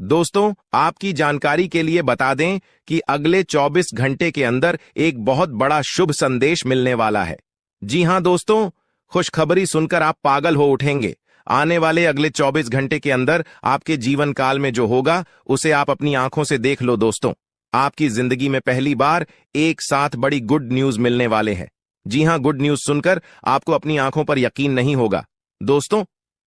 दोस्तों, आपकी जानकारी के लिए बता दें कि अगले 24 घंटे के अंदर एक बहुत बड़ा शुभ संदेश मिलने वाला है। जी हां दोस्तों, खुशखबरी सुनकर आप पागल हो उठेंगे। आने वाले अगले 24 घंटे के अंदर आपके जीवन काल में जो होगा उसे आप अपनी आंखों से देख लो दोस्तों। आपकी जिंदगी में पहली बार एक साथ बड़ी गुड न्यूज मिलने वाले हैं। जी हां, गुड न्यूज सुनकर आपको अपनी आंखों पर यकीन नहीं होगा। दोस्तों,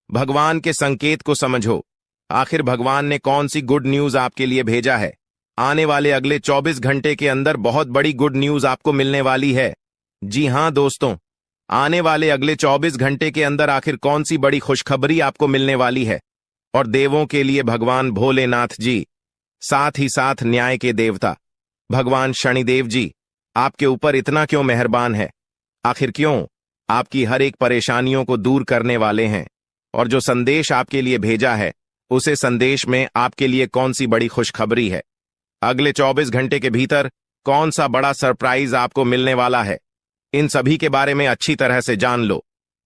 भगवान के संकेत को समझो। आखिर भगवान ने कौन सी गुड न्यूज आपके लिए भेजा है? आने वाले अगले 24 घंटे के अंदर बहुत बड़ी गुड न्यूज आपको मिलने वाली है। जी हां दोस्तों, आने वाले अगले 24 घंटे के अंदर आखिर कौन सी बड़ी खुशखबरी आपको मिलने वाली है? और देवों के लिए भगवान भोलेनाथ जी, साथ ही साथ न्याय के देवता भगवान शनिदेव जी आपके ऊपर इतना क्यों मेहरबान है? आखिर क्यों? आपकी हर एक परेशानियों को दूर करने वाले हैं। और जो संदेश आपके लिए भेजा है, उसे संदेश में आपके लिए कौन सी बड़ी खुशखबरी है? अगले 24 घंटे के भीतर कौन सा बड़ा सरप्राइज आपको मिलने वाला है? इन सभी के बारे में अच्छी तरह से जान लो।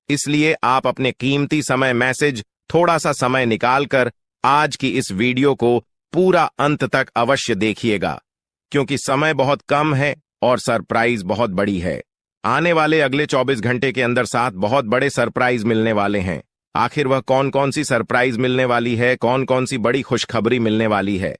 इसलिए आप अपने कीमती समय मैसेज थोड़ा सा समय निकालकर आज की इस वीडियो को पूरा अंत तक अवश्य देखिएगा, क्योंकि समय बहुत कम है और सरप्राइज बहुत बड़ी है। आने वाले अगले 24 घंटे के अंदर 7 बहुत बड़े सरप्राइज मिलने वाले हैं। आखिर वह कौन कौन सी सरप्राइज मिलने वाली है, कौन कौन सी बड़ी खुशखबरी मिलने वाली है,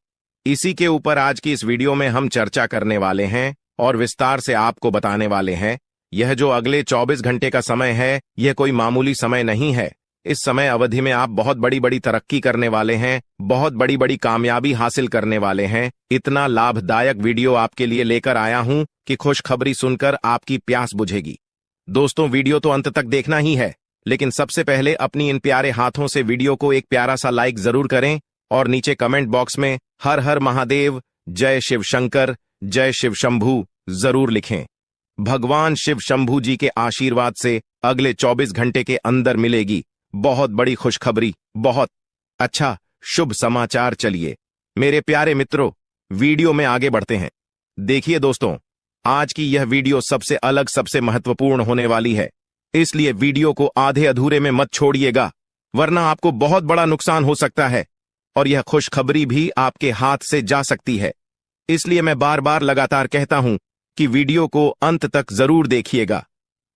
इसी के ऊपर आज की इस वीडियो में हम चर्चा करने वाले हैं और विस्तार से आपको बताने वाले हैं। यह जो अगले 24 घंटे का समय है, यह कोई मामूली समय नहीं है। इस समय अवधि में आप बहुत बड़ी बड़ी तरक्की करने वाले हैं, बहुत बड़ी बड़ी कामयाबी हासिल करने वाले हैं। इतना लाभदायक वीडियो आपके लिए लेकर आया हूं कि खुशखबरी सुनकर आपकी प्यास बुझेगी। दोस्तों, वीडियो तो अंत तक देखना ही है, लेकिन सबसे पहले अपनी इन प्यारे हाथों से वीडियो को एक प्यारा सा लाइक जरूर करें और नीचे कमेंट बॉक्स में हर हर महादेव, जय शिव शंकर, जय शिव शंभू जरूर लिखें। भगवान शिव शंभू जी के आशीर्वाद से अगले 24 घंटे के अंदर मिलेगी बहुत बड़ी खुशखबरी, बहुत अच्छा शुभ समाचार। चलिए मेरे प्यारे मित्रों, वीडियो में आगे बढ़ते हैं। देखिए दोस्तों, आज की यह वीडियो सबसे अलग, सबसे महत्वपूर्ण होने वाली है, इसलिए वीडियो को आधे अधूरे में मत छोड़िएगा, वरना आपको बहुत बड़ा नुकसान हो सकता है और यह खुशखबरी भी आपके हाथ से जा सकती है। इसलिए मैं बार बार लगातार कहता हूं कि वीडियो को अंत तक जरूर देखिएगा,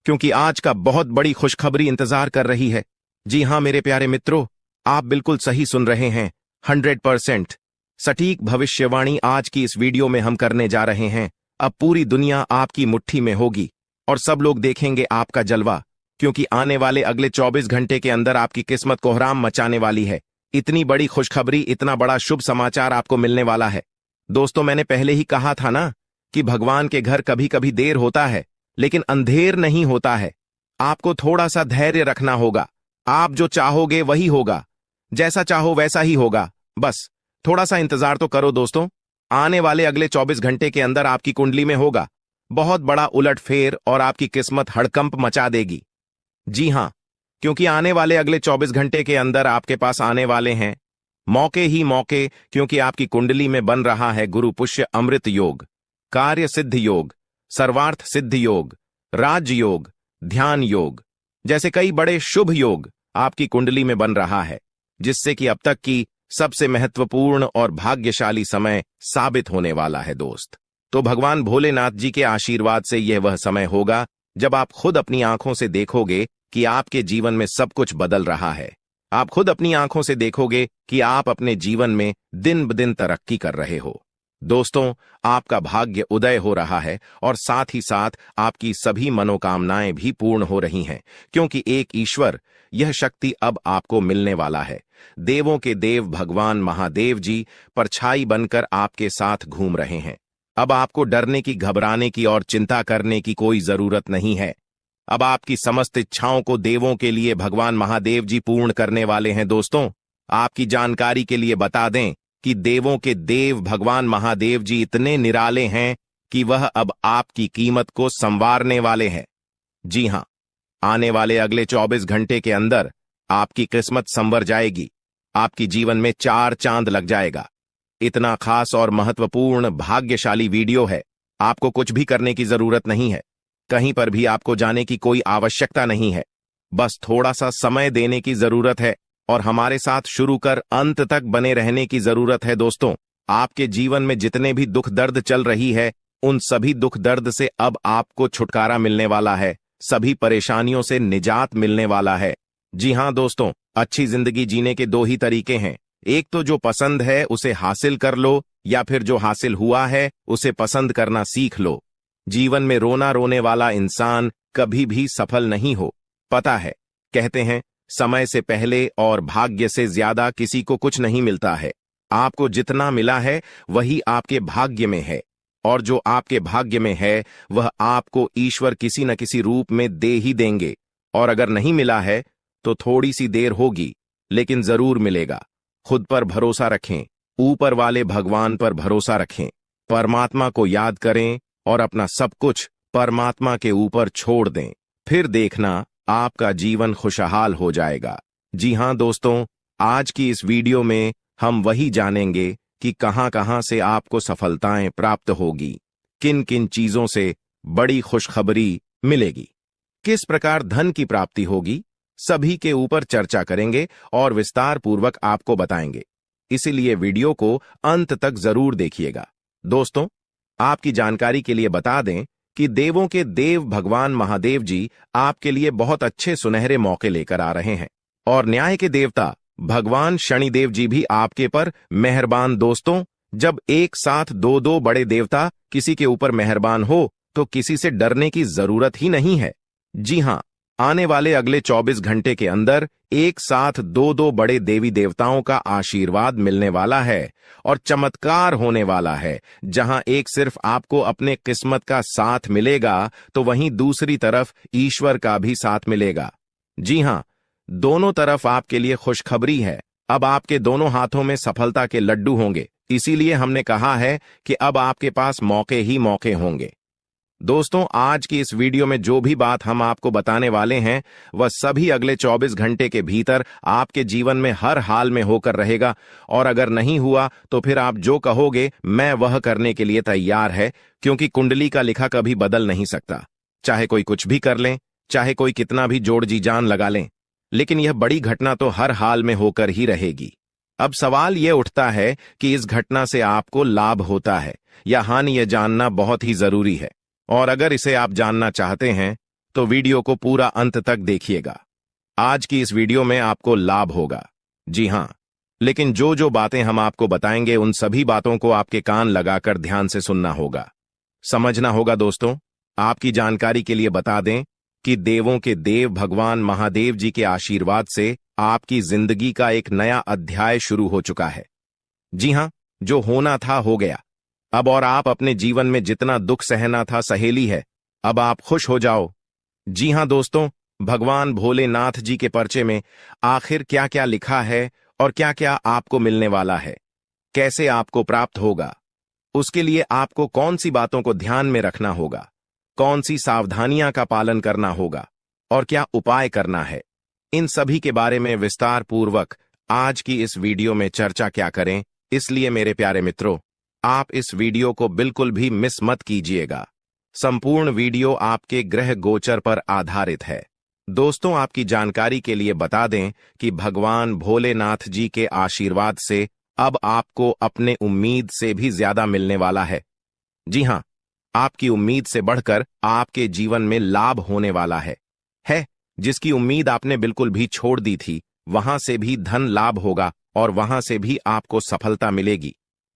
क्योंकि आज का बहुत बड़ी खुशखबरी इंतजार कर रही है। जी हां मेरे प्यारे मित्रों, आप बिल्कुल सही सुन रहे हैं। 100% सटीक भविष्यवाणी आज की इस वीडियो में हम करने जा रहे हैं। अब पूरी दुनिया आपकी मुट्ठी में होगी और सब लोग देखेंगे आपका जलवा, क्योंकि आने वाले अगले 24 घंटे के अंदर आपकी किस्मत कोहराम मचाने वाली है। इतनी बड़ी खुशखबरी, इतना बड़ा शुभ समाचार आपको मिलने वाला है। दोस्तों, मैंने पहले ही कहा था ना कि भगवान के घर कभी कभी देर होता है, लेकिन अंधेर नहीं होता है। आपको थोड़ा सा धैर्य रखना होगा। आप जो चाहोगे वही होगा, जैसा चाहो वैसा ही होगा। बस थोड़ा सा इंतजार तो करो दोस्तों। आने वाले अगले 24 घंटे के अंदर आपकी कुंडली में होगा बहुत बड़ा उलटफेर और आपकी किस्मत हड़कंप मचा देगी। जी हां, क्योंकि आने वाले अगले 24 घंटे के अंदर आपके पास आने वाले हैं मौके ही मौके, क्योंकि आपकी कुंडली में बन रहा है गुरु पुष्य अमृत योग, कार्य सिद्ध योग, सर्वार्थ सिद्ध योग, राज योग, ध्यान योग जैसे कई बड़े शुभ योग आपकी कुंडली में बन रहा है, जिससे कि अब तक की सबसे महत्वपूर्ण और भाग्यशाली समय साबित होने वाला है दोस्त। तो भगवान भोलेनाथ जी के आशीर्वाद से यह वह समय होगा जब आप खुद अपनी आंखों से देखोगे कि आपके जीवन में सब कुछ बदल रहा है। आप खुद अपनी आंखों से देखोगे कि आप अपने जीवन में दिन ब दिन तरक्की कर रहे हो। दोस्तों, आपका भाग्य उदय हो रहा है और साथ ही साथ आपकी सभी मनोकामनाएं भी पूर्ण हो रही हैं, क्योंकि एक ईश्वर, यह शक्ति अब आपको मिलने वाला है। देवों के देव भगवान महादेव जी परछाई बनकर आपके साथ घूम रहे हैं। अब आपको डरने की, घबराने की और चिंता करने की कोई जरूरत नहीं है। अब आपकी समस्त इच्छाओं को देवों के लिए भगवान महादेव जी पूर्ण करने वाले हैं। दोस्तों, आपकी जानकारी के लिए बता दें कि देवों के देव भगवान महादेव जी इतने निराले हैं कि वह अब आपकी कीमत को संवारने वाले हैं। जी हां, आने वाले अगले 24 घंटे के अंदर आपकी किस्मत संवर जाएगी। आपकी जीवन में 4 चांद लग जाएगा। इतना खास और महत्वपूर्ण भाग्यशाली वीडियो है। आपको कुछ भी करने की जरूरत नहीं है, कहीं पर भी आपको जाने की कोई आवश्यकता नहीं है। बस थोड़ा सा समय देने की जरूरत है और हमारे साथ शुरू कर अंत तक बने रहने की जरूरत है। दोस्तों, आपके जीवन में जितने भी दुख दर्द चल रही है, उन सभी दुख दर्द से अब आपको छुटकारा मिलने वाला है, सभी परेशानियों से निजात मिलने वाला है। जी हां दोस्तों, अच्छी जिंदगी जीने के दो ही तरीके हैं। एक तो जो पसंद है उसे हासिल कर लो, या फिर जो हासिल हुआ है उसे पसंद करना सीख लो। जीवन में रोना रोने वाला इंसान कभी भी सफल नहीं हो। पता है, कहते हैं समय से पहले और भाग्य से ज्यादा किसी को कुछ नहीं मिलता है। आपको जितना मिला है वही आपके भाग्य में है, और जो आपके भाग्य में है वह आपको ईश्वर किसी न किसी रूप में दे ही देंगे। और अगर नहीं मिला है तो थोड़ी सी देर होगी, लेकिन जरूर मिलेगा। खुद पर भरोसा रखें, ऊपर वाले भगवान पर भरोसा रखें, परमात्मा को याद करें और अपना सब कुछ परमात्मा के ऊपर छोड़ दें। फिर देखना आपका जीवन खुशहाल हो जाएगा। जी हां दोस्तों, आज की इस वीडियो में हम वही जानेंगे कि कहां कहां से आपको सफलताएं प्राप्त होगी, किन किन चीजों से बड़ी खुशखबरी मिलेगी, किस प्रकार धन की प्राप्ति होगी, सभी के ऊपर चर्चा करेंगे और विस्तार पूर्वक आपको बताएंगे। इसीलिए वीडियो को अंत तक जरूर देखिएगा। दोस्तों, आपकी जानकारी के लिए बता दें कि देवों के देव भगवान महादेव जी आपके लिए बहुत अच्छे सुनहरे मौके लेकर आ रहे हैं, और न्याय के देवता भगवान शनिदेव जी भी आपके पर मेहरबान। दोस्तों, जब एक साथ दो दो बड़े देवता किसी के ऊपर मेहरबान हो तो किसी से डरने की जरूरत ही नहीं है। जी हां, आने वाले अगले 24 घंटे के अंदर एक साथ दो दो बड़े देवी देवताओं का आशीर्वाद मिलने वाला है और चमत्कार होने वाला है। जहां एक सिर्फ आपको अपने किस्मत का साथ मिलेगा तो वहीं दूसरी तरफ ईश्वर का भी साथ मिलेगा। जी हां, दोनों तरफ आपके लिए खुशखबरी है। अब आपके दोनों हाथों में सफलता के लड्डू होंगे। इसीलिए हमने कहा है कि अब आपके पास मौके ही मौके होंगे। दोस्तों, आज की इस वीडियो में जो भी बात हम आपको बताने वाले हैं वह सभी अगले 24 घंटे के भीतर आपके जीवन में हर हाल में होकर रहेगा, और अगर नहीं हुआ तो फिर आप जो कहोगे मैं वह करने के लिए तैयार है, क्योंकि कुंडली का लिखा कभी बदल नहीं सकता। चाहे कोई कुछ भी कर लें, चाहे कोई कितना भी जोड़ जी जान लगा लें, लेकिन यह बड़ी घटना तो हर हाल में होकर ही रहेगी। अब सवाल यह उठता है कि इस घटना से आपको लाभ होता है या हानि, यह जानना बहुत ही जरूरी है। और अगर इसे आप जानना चाहते हैं तो वीडियो को पूरा अंत तक देखिएगा। आज की इस वीडियो में आपको लाभ होगा। जी हां, लेकिन जो जो बातें हम आपको बताएंगे उन सभी बातों को आपके कान लगाकर ध्यान से सुनना होगा, समझना होगा। दोस्तों, आपकी जानकारी के लिए बता दें कि देवों के देव भगवान महादेव जी के आशीर्वाद से आपकी जिंदगी का एक नया अध्याय शुरू हो चुका है। जी हां, जो होना था हो गया अब, और आप अपने जीवन में जितना दुख सहना था सहेली है। अब आप खुश हो जाओ। जी हां दोस्तों, भगवान भोलेनाथ जी के पर्चे में आखिर क्या क्या लिखा है और क्या क्या आपको मिलने वाला है, कैसे आपको प्राप्त होगा, उसके लिए आपको कौन सी बातों को ध्यान में रखना होगा, कौन सी सावधानियां का पालन करना होगा और क्या उपाय करना है, इन सभी के बारे में विस्तार पूर्वक आज की इस वीडियो में चर्चा क्या करें। इसलिए मेरे प्यारे मित्रों, आप इस वीडियो को बिल्कुल भी मिस मत कीजिएगा। संपूर्ण वीडियो आपके ग्रह गोचर पर आधारित है। दोस्तों, आपकी जानकारी के लिए बता दें कि भगवान भोलेनाथ जी के आशीर्वाद से अब आपको अपने उम्मीद से भी ज्यादा मिलने वाला है। जी हां, आपकी उम्मीद से बढ़कर आपके जीवन में लाभ होने वाला है। जिसकी उम्मीद आपने बिल्कुल भी छोड़ दी थी, वहां से भी धन लाभ होगा और वहां से भी आपको सफलता मिलेगी,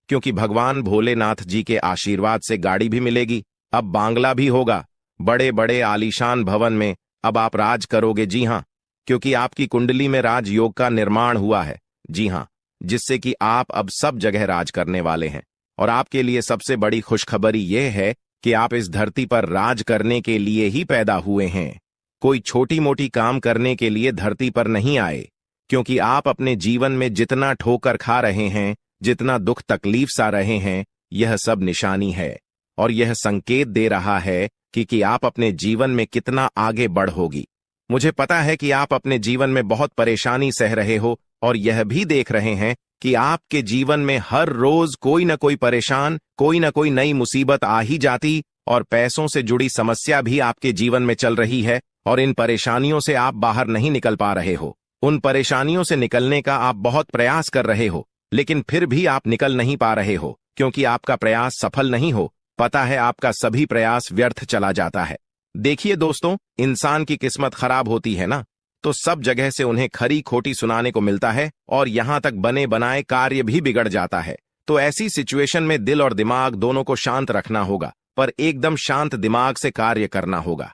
क्योंकि भगवान भोलेनाथ जी के आशीर्वाद से गाड़ी भी मिलेगी, अब बांग्ला भी होगा, बड़े बड़े आलीशान भवन में अब आप राज करोगे। जी हां, क्योंकि आपकी कुंडली में राजयोग का निर्माण हुआ है। जी हां, जिससे कि आप अब सब जगह राज करने वाले हैं। और आपके लिए सबसे बड़ी खुशखबरी यह है कि आप इस धरती पर राज करने के लिए ही पैदा हुए हैं। कोई छोटी मोटी काम करने के लिए धरती पर नहीं आए, क्योंकि आप अपने जीवन में जितना ठोकर खा रहे हैं, जितना दुख तकलीफ सा रहे हैं, यह सब निशानी है और यह संकेत दे रहा है कि आप अपने जीवन में कितना आगे बढ़ोगी। मुझे पता है कि आप अपने जीवन में बहुत परेशानी सह रहे हो और यह भी देख रहे हैं कि आपके जीवन में हर रोज कोई न कोई परेशान, कोई न कोई नई मुसीबत आ ही जाती और पैसों से जुड़ी समस्या भी आपके जीवन में चल रही है और इन परेशानियों से आप बाहर नहीं निकल पा रहे हो। उन परेशानियों से निकलने का आप बहुत प्रयास कर रहे हो, लेकिन फिर भी आप निकल नहीं पा रहे हो क्योंकि आपका प्रयास सफल नहीं हो। पता है आपका सभी प्रयास व्यर्थ चला जाता है। देखिए दोस्तों, इंसान की किस्मत खराब होती है ना, तो सब जगह से उन्हें खरी खोटी सुनाने को मिलता है और यहां तक बने बनाए कार्य भी बिगड़ जाता है। तो ऐसी सिचुएशन में दिल और दिमाग दोनों को शांत रखना होगा, पर एकदम शांत दिमाग से कार्य करना होगा।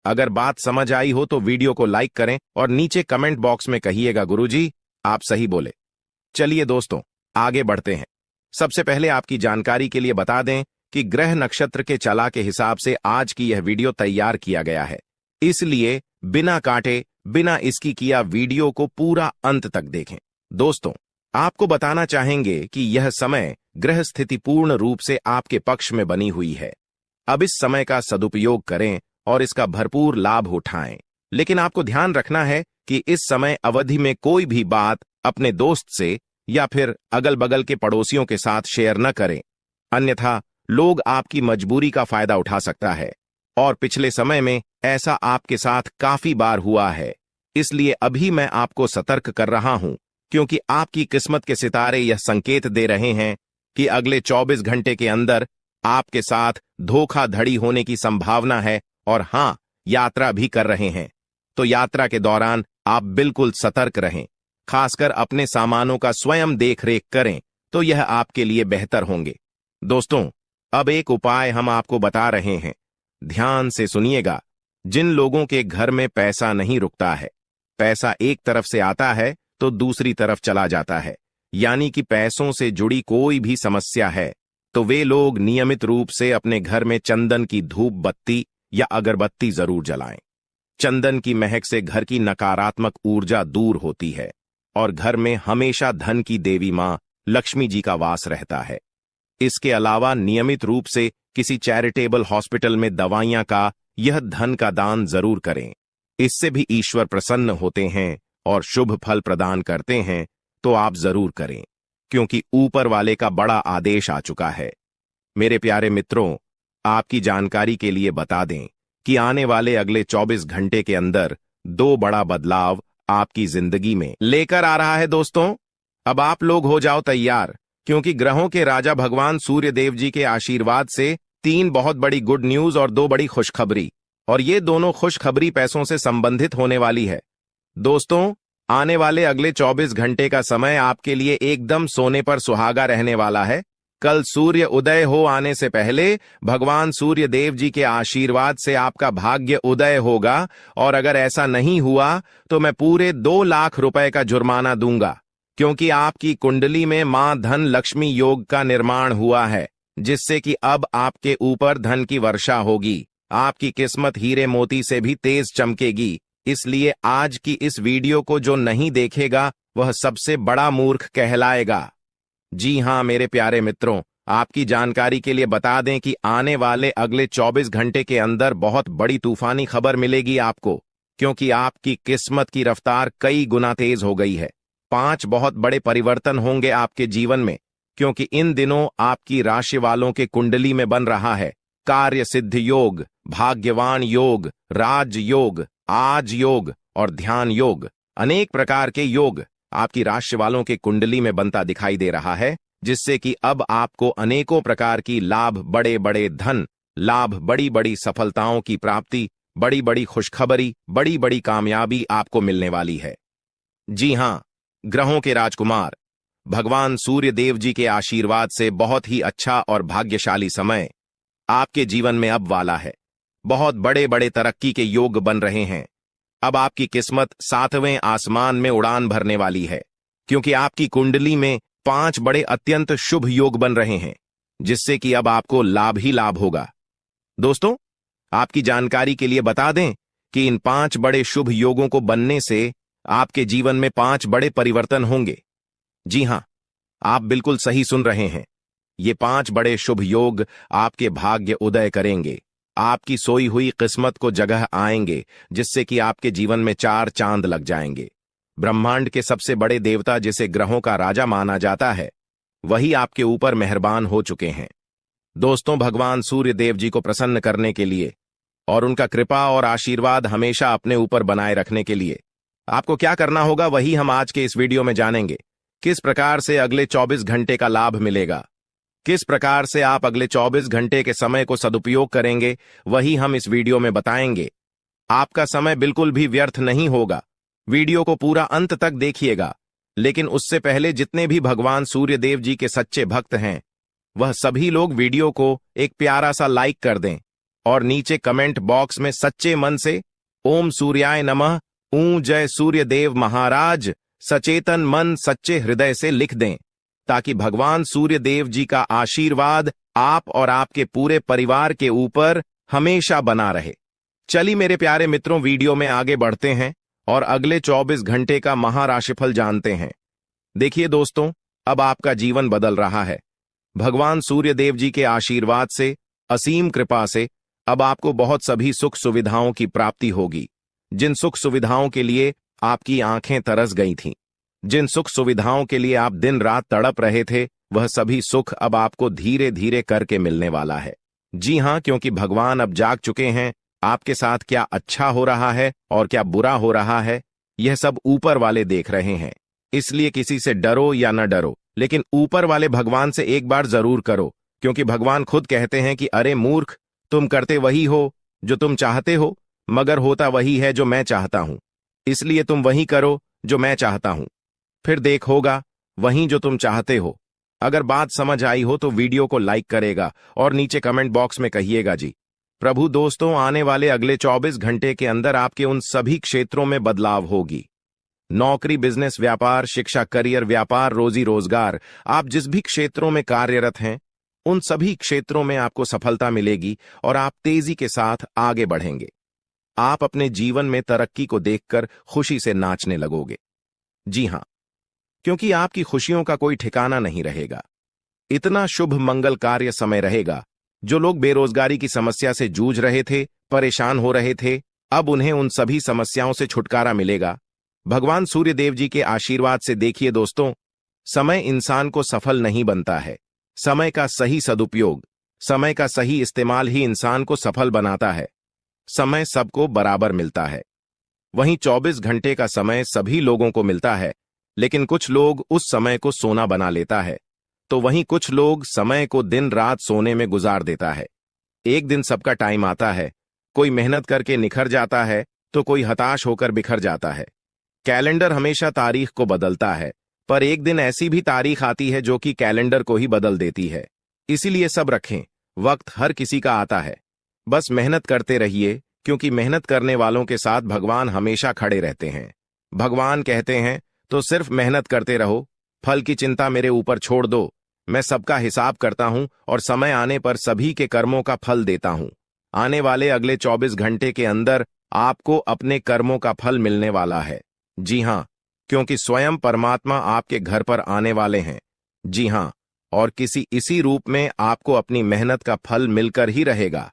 अगर बात समझ आई हो तो वीडियो को लाइक करें और नीचे कमेंट बॉक्स में कहिएगा गुरुजी आप सही बोले। चलिए दोस्तों, आगे बढ़ते हैं। सबसे पहले आपकी जानकारी के लिए बता दें कि ग्रह नक्षत्र के चला के हिसाब से आज की यह वीडियो तैयार किया गया है, इसलिए बिना काटे बिना इसकी किया वीडियो को पूरा अंत तक देखें। दोस्तों, आपको बताना चाहेंगे कि यह समय ग्रह स्थिति पूर्ण रूप से आपके पक्ष में बनी हुई है। अब इस समय का सदुपयोग करें और इसका भरपूर लाभ उठाएं। लेकिन आपको ध्यान रखना है कि इस समय अवधि में कोई भी बात अपने दोस्त से या फिर अगल बगल के पड़ोसियों के साथ शेयर न करें, अन्यथा लोग आपकी मजबूरी का फायदा उठा सकता है। और पिछले समय में ऐसा आपके साथ काफी बार हुआ है, इसलिए अभी मैं आपको सतर्क कर रहा हूं, क्योंकि आपकी किस्मत के सितारे यह संकेत दे रहे हैं कि अगले 24 घंटे के अंदर आपके साथ धोखाधड़ी होने की संभावना है। और हां, यात्रा भी कर रहे हैं, तो यात्रा के दौरान आप बिल्कुल सतर्क रहें। खासकर अपने सामानों का स्वयं देखरेख करें, तो यह आपके लिए बेहतर होंगे। दोस्तों, अब एक उपाय हम आपको बता रहे हैं, ध्यान से सुनिएगा। जिन लोगों के घर में पैसा नहीं रुकता है, पैसा एक तरफ से आता है तो दूसरी तरफ चला जाता है, यानी कि पैसों से जुड़ी कोई भी समस्या है, तो वे लोग नियमित रूप से अपने घर में चंदन की धूप बत्ती या अगरबत्ती जरूर जलाएं। चंदन की महक से घर की नकारात्मक ऊर्जा दूर होती है और घर में हमेशा धन की देवी मां लक्ष्मी जी का वास रहता है। इसके अलावा नियमित रूप से किसी चैरिटेबल हॉस्पिटल में दवाइयां का यह धन का दान जरूर करें। इससे भी ईश्वर प्रसन्न होते हैं और शुभ फल प्रदान करते हैं, तो आप जरूर करें, क्योंकि ऊपर वाले का बड़ा आदेश आ चुका है। मेरे प्यारे मित्रों, आपकी जानकारी के लिए बता दें कि आने वाले अगले 24 घंटे के अंदर 2 बड़ा बदलाव आपकी जिंदगी में लेकर आ रहा है। दोस्तों, अब आप लोग हो जाओ तैयार, क्योंकि ग्रहों के राजा भगवान सूर्य देव जी के आशीर्वाद से 3 बहुत बड़ी गुड न्यूज और 2 बड़ी खुशखबरी, और ये दोनों खुशखबरी पैसों से संबंधित होने वाली है। दोस्तों, आने वाले अगले 24 घंटे का समय आपके लिए एकदम सोने पर सुहागा रहने वाला है। कल सूर्य उदय हो आने से पहले भगवान सूर्य देव जी के आशीर्वाद से आपका भाग्य उदय होगा, और अगर ऐसा नहीं हुआ तो मैं पूरे 2 लाख रुपए का जुर्माना दूंगा, क्योंकि आपकी कुंडली में मां धन लक्ष्मी योग का निर्माण हुआ है, जिससे कि अब आपके ऊपर धन की वर्षा होगी। आपकी किस्मत हीरे मोती से भी तेज चमकेगी। इसलिए आज की इस वीडियो को जो नहीं देखेगा वह सबसे बड़ा मूर्ख कहलाएगा। जी हां मेरे प्यारे मित्रों, आपकी जानकारी के लिए बता दें कि आने वाले अगले 24 घंटे के अंदर बहुत बड़ी तूफानी खबर मिलेगी आपको, क्योंकि आपकी किस्मत की रफ्तार कई गुना तेज हो गई है। 5 बहुत बड़े परिवर्तन होंगे आपके जीवन में, क्योंकि इन दिनों आपकी राशि वालों के कुंडली में बन रहा है कार्य सिद्ध योग, भाग्यवान योग, राज योग, आज योग और ध्यान योग। अनेक प्रकार के योग आपकी राशि वालों के कुंडली में बनता दिखाई दे रहा है, जिससे कि अब आपको अनेकों प्रकार की लाभ, बड़े बड़े धन लाभ, बड़ी बड़ी सफलताओं की प्राप्ति, बड़ी बड़ी खुशखबरी, बड़ी बड़ी कामयाबी आपको मिलने वाली है। जी हां, ग्रहों के राजकुमार भगवान सूर्य देव जी के आशीर्वाद से बहुत ही अच्छा और भाग्यशाली समय आपके जीवन में अब वाला है। बहुत बड़े बड़े तरक्की के योग बन रहे हैं। अब आपकी किस्मत 7वें आसमान में उड़ान भरने वाली है, क्योंकि आपकी कुंडली में 5 बड़े अत्यंत शुभ योग बन रहे हैं, जिससे कि अब आपको लाभ ही लाभ होगा। दोस्तों, आपकी जानकारी के लिए बता दें कि इन 5 बड़े शुभ योगों को बनने से आपके जीवन में 5 बड़े परिवर्तन होंगे। जी हां, आप बिल्कुल सही सुन रहे हैं। ये 5 बड़े शुभ योग आपके भाग्य उदय करेंगे, आपकी सोई हुई किस्मत को जगह आएंगे, जिससे कि आपके जीवन में 4 चांद लग जाएंगे। ब्रह्मांड के सबसे बड़े देवता, जिसे ग्रहों का राजा माना जाता है, वही आपके ऊपर मेहरबान हो चुके हैं। दोस्तों, भगवान सूर्य देव जी को प्रसन्न करने के लिए और उनका कृपा और आशीर्वाद हमेशा अपने ऊपर बनाए रखने के लिए आपको क्या करना होगा वही हम आज के इस वीडियो में जानेंगे। किस प्रकार से अगले 24 घंटे का लाभ मिलेगा, किस प्रकार से आप अगले 24 घंटे के समय को सदुपयोग करेंगे, वही हम इस वीडियो में बताएंगे। आपका समय बिल्कुल भी व्यर्थ नहीं होगा। वीडियो को पूरा अंत तक देखिएगा। लेकिन उससे पहले जितने भी भगवान सूर्य देव जी के सच्चे भक्त हैं, वह सभी लोग वीडियो को एक प्यारा सा लाइक कर दें और नीचे कमेंट बॉक्स में सच्चे मन से ओम सूर्याय नमः, जय सूर्य देव महाराज, सचेतन मन सच्चे हृदय से लिख दें, ताकि भगवान सूर्य देव जी का आशीर्वाद आप और आपके पूरे परिवार के ऊपर हमेशा बना रहे। चलिए मेरे प्यारे मित्रों, वीडियो में आगे बढ़ते हैं और अगले 24 घंटे का महाराशिफल जानते हैं। देखिए दोस्तों, अब आपका जीवन बदल रहा है। भगवान सूर्य देव जी के आशीर्वाद से, असीम कृपा से अब आपको बहुत सभी सुख सुविधाओं की प्राप्ति होगी। जिन सुख सुविधाओं के लिए आपकी आंखें तरस गई थीं, जिन सुख सुविधाओं के लिए आप दिन रात तड़प रहे थे, वह सभी सुख अब आपको धीरे धीरे करके मिलने वाला है। जी हां, क्योंकि भगवान अब जाग चुके हैं। आपके साथ क्या अच्छा हो रहा है और क्या बुरा हो रहा है, यह सब ऊपर वाले देख रहे हैं। इसलिए किसी से डरो या न डरो, लेकिन ऊपर वाले भगवान से एक बार जरूर करो, क्योंकि भगवान खुद कहते हैं कि अरे मूर्ख, तुम करते वही हो जो तुम चाहते हो, मगर होता वही है जो मैं चाहता हूं। इसलिए तुम वही करो जो मैं चाहता हूं, फिर देख होगा वही जो तुम चाहते हो। अगर बात समझ आई हो तो वीडियो को लाइक करेगा और नीचे कमेंट बॉक्स में कहिएगा जी। प्रभु दोस्तों, आने वाले अगले 24 घंटे के अंदर आपके उन सभी क्षेत्रों में बदलाव होगी। नौकरी, बिजनेस, व्यापार, शिक्षा, करियर, व्यापार, रोजी रोजगार, आप जिस भी क्षेत्रों में कार्यरत हैं, उन सभी क्षेत्रों में आपको सफलता मिलेगी और आप तेजी के साथ आगे बढ़ेंगे। आप अपने जीवन में तरक्की को देखकर खुशी से नाचने लगोगे। जी हां, क्योंकि आपकी खुशियों का कोई ठिकाना नहीं रहेगा। इतना शुभ मंगल कार्य समय रहेगा। जो लोग बेरोजगारी की समस्या से जूझ रहे थे, परेशान हो रहे थे, अब उन्हें उन सभी समस्याओं से छुटकारा मिलेगा भगवान सूर्य देव जी के आशीर्वाद से। देखिए दोस्तों, समय इंसान को सफल नहीं बनता है। समय का सही सदुपयोग, समय का सही इस्तेमाल ही इंसान को सफल बनाता है। समय सबको बराबर मिलता है। वहीं 24 घंटे का समय सभी लोगों को मिलता है, लेकिन कुछ लोग उस समय को सोना बना लेता है, तो वहीं कुछ लोग समय को दिन रात सोने में गुजार देता है। एक दिन सबका टाइम आता है, कोई मेहनत करके निखर जाता है तो कोई हताश होकर बिखर जाता है। कैलेंडर हमेशा तारीख को बदलता है, पर एक दिन ऐसी भी तारीख आती है जो कि कैलेंडर को ही बदल देती है। इसीलिए सब रखें, वक्त हर किसी का आता है। बस मेहनत करते रहिए, क्योंकि मेहनत करने वालों के साथ भगवान हमेशा खड़े रहते हैं। भगवान कहते हैं तो सिर्फ मेहनत करते रहो, फल की चिंता मेरे ऊपर छोड़ दो। मैं सबका हिसाब करता हूं और समय आने पर सभी के कर्मों का फल देता हूं। आने वाले अगले 24 घंटे के अंदर आपको अपने कर्मों का फल मिलने वाला है। जी हां, क्योंकि स्वयं परमात्मा आपके घर पर आने वाले हैं। जी हां, और किसी इसी रूप में आपको अपनी मेहनत का फल मिलकर ही रहेगा।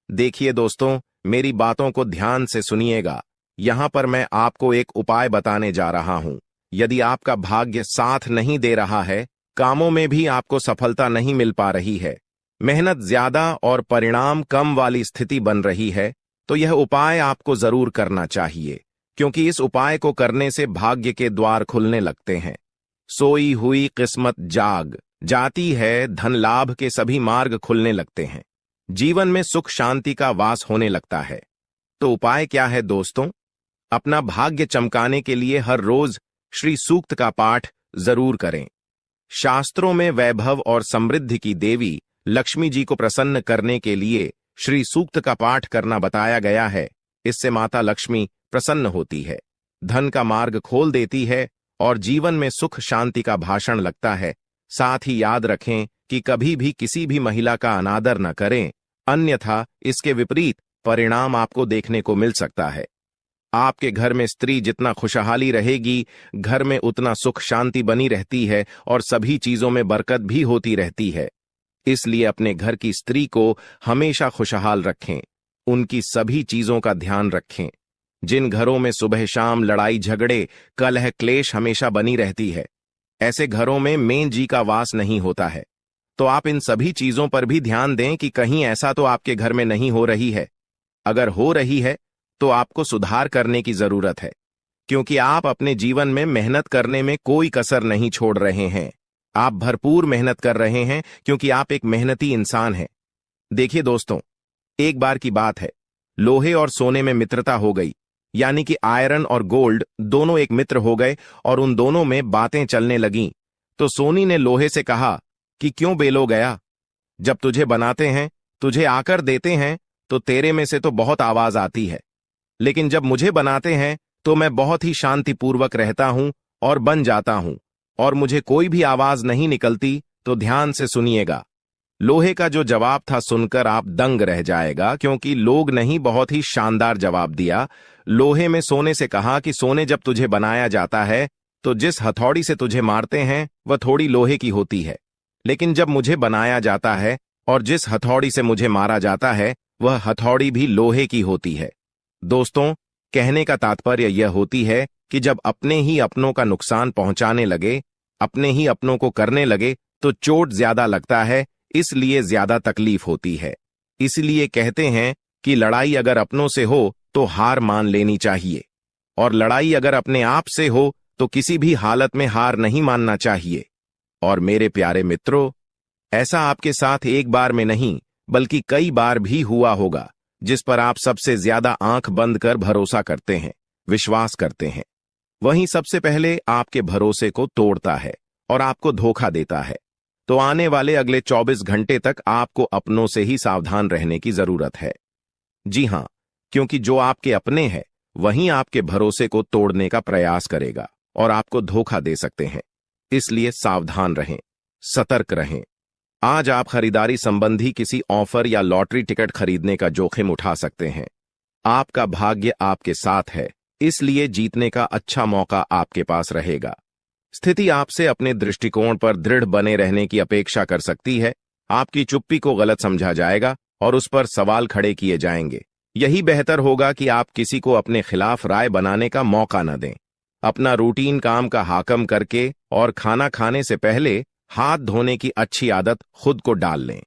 देखिए दोस्तों, मेरी बातों को ध्यान से सुनिएगा। यहां पर मैं आपको एक उपाय बताने जा रहा हूं। यदि आपका भाग्य साथ नहीं दे रहा है, कामों में भी आपको सफलता नहीं मिल पा रही है, मेहनत ज्यादा और परिणाम कम वाली स्थिति बन रही है, तो यह उपाय आपको जरूर करना चाहिए, क्योंकि इस उपाय को करने से भाग्य के द्वार खुलने लगते हैं। सोई हुई किस्मत जाग जाती है, धन लाभ के सभी मार्ग खुलने लगते हैं, जीवन में सुख शांति का वास होने लगता है। तो उपाय क्या है दोस्तों? अपना भाग्य चमकाने के लिए हर रोज श्री सूक्त का पाठ जरूर करें। शास्त्रों में वैभव और समृद्धि की देवी लक्ष्मी जी को प्रसन्न करने के लिए श्री सूक्त का पाठ करना बताया गया है। इससे माता लक्ष्मी प्रसन्न होती है, धन का मार्ग खोल देती है और जीवन में सुख शांति का भाषण लगता है। साथ ही याद रखें कि कभी भी किसी भी महिला का अनादर न करें, अन्यथा इसके विपरीत परिणाम आपको देखने को मिल सकता है। आपके घर में स्त्री जितना खुशहाली रहेगी, घर में उतना सुख शांति बनी रहती है और सभी चीजों में बरकत भी होती रहती है। इसलिए अपने घर की स्त्री को हमेशा खुशहाल रखें, उनकी सभी चीजों का ध्यान रखें। जिन घरों में सुबह शाम लड़ाई झगड़े कलह क्लेश हमेशा बनी रहती है, ऐसे घरों में मेन जी का वास नहीं होता है। तो आप इन सभी चीजों पर भी ध्यान दें कि कहीं ऐसा तो आपके घर में नहीं हो रही है। अगर हो रही है तो आपको सुधार करने की जरूरत है, क्योंकि आप अपने जीवन में मेहनत करने में कोई कसर नहीं छोड़ रहे हैं। आप भरपूर मेहनत कर रहे हैं क्योंकि आप एक मेहनती इंसान हैं। देखिए दोस्तों, एक बार की बात है, लोहे और सोने में मित्रता हो गई, यानी कि आयरन और गोल्ड दोनों एक मित्र हो गए और उन दोनों में बातें चलने लगीं। तो सोनी ने लोहे से कहा कि क्यों बेलो गया, जब तुझे बनाते हैं, तुझे आकर देते हैं, तो तेरे में से तो बहुत आवाज आती है, लेकिन जब मुझे बनाते हैं तो मैं बहुत ही शांतिपूर्वक रहता हूं और बन जाता हूं, और मुझे कोई भी आवाज नहीं निकलती। तो ध्यान से सुनिएगा। लोहे का जो जवाब था सुनकर आप दंग रह जाएगा, क्योंकि लोग नहीं, बहुत ही शानदार जवाब दिया। लोहे में सोने से कहा कि सोने, जब तुझे बनाया जाता है तो जिस हथौड़ी से तुझे मारते हैं वह थोड़ी लोहे की होती है, लेकिन जब मुझे बनाया जाता है और जिस हथौड़ी से मुझे मारा जाता है वह हथौड़ी भी लोहे की होती है। दोस्तों, कहने का तात्पर्य यह होती है कि जब अपने ही अपनों का नुकसान पहुंचाने लगे, अपने ही अपनों को करने लगे, तो चोट ज्यादा लगता है, इसलिए ज्यादा तकलीफ होती है। इसलिए कहते हैं कि लड़ाई अगर अपनों से हो तो हार मान लेनी चाहिए, और लड़ाई अगर अपने आप से हो तो किसी भी हालत में हार नहीं मानना चाहिए। और मेरे प्यारे मित्रों, ऐसा आपके साथ एक बार में नहीं बल्कि कई बार भी हुआ होगा, जिस पर आप सबसे ज्यादा आंख बंद कर भरोसा करते हैं, विश्वास करते हैं। वहीं सबसे पहले आपके भरोसे को तोड़ता है और आपको धोखा देता है। तो आने वाले अगले 24 घंटे तक आपको अपनों से ही सावधान रहने की जरूरत है। जी हां, क्योंकि जो आपके अपने हैं वहीं आपके भरोसे को तोड़ने का प्रयास करेगा और आपको धोखा दे सकते हैं। इसलिए सावधान रहें, सतर्क रहें। आज आप खरीदारी संबंधी किसी ऑफर या लॉटरी टिकट खरीदने का जोखिम उठा सकते हैं। आपका भाग्य आपके साथ है, इसलिए जीतने का अच्छा मौका आपके पास रहेगा। स्थिति आपसे अपने दृष्टिकोण पर दृढ़ बने रहने की अपेक्षा कर सकती है। आपकी चुप्पी को गलत समझा जाएगा और उस पर सवाल खड़े किए जाएंगे। यही बेहतर होगा कि आप किसी को अपने खिलाफ राय बनाने का मौका न दें। अपना रूटीन काम का हाकम करके और खाना खाने से पहले हाथ धोने की अच्छी आदत खुद को डाल लें,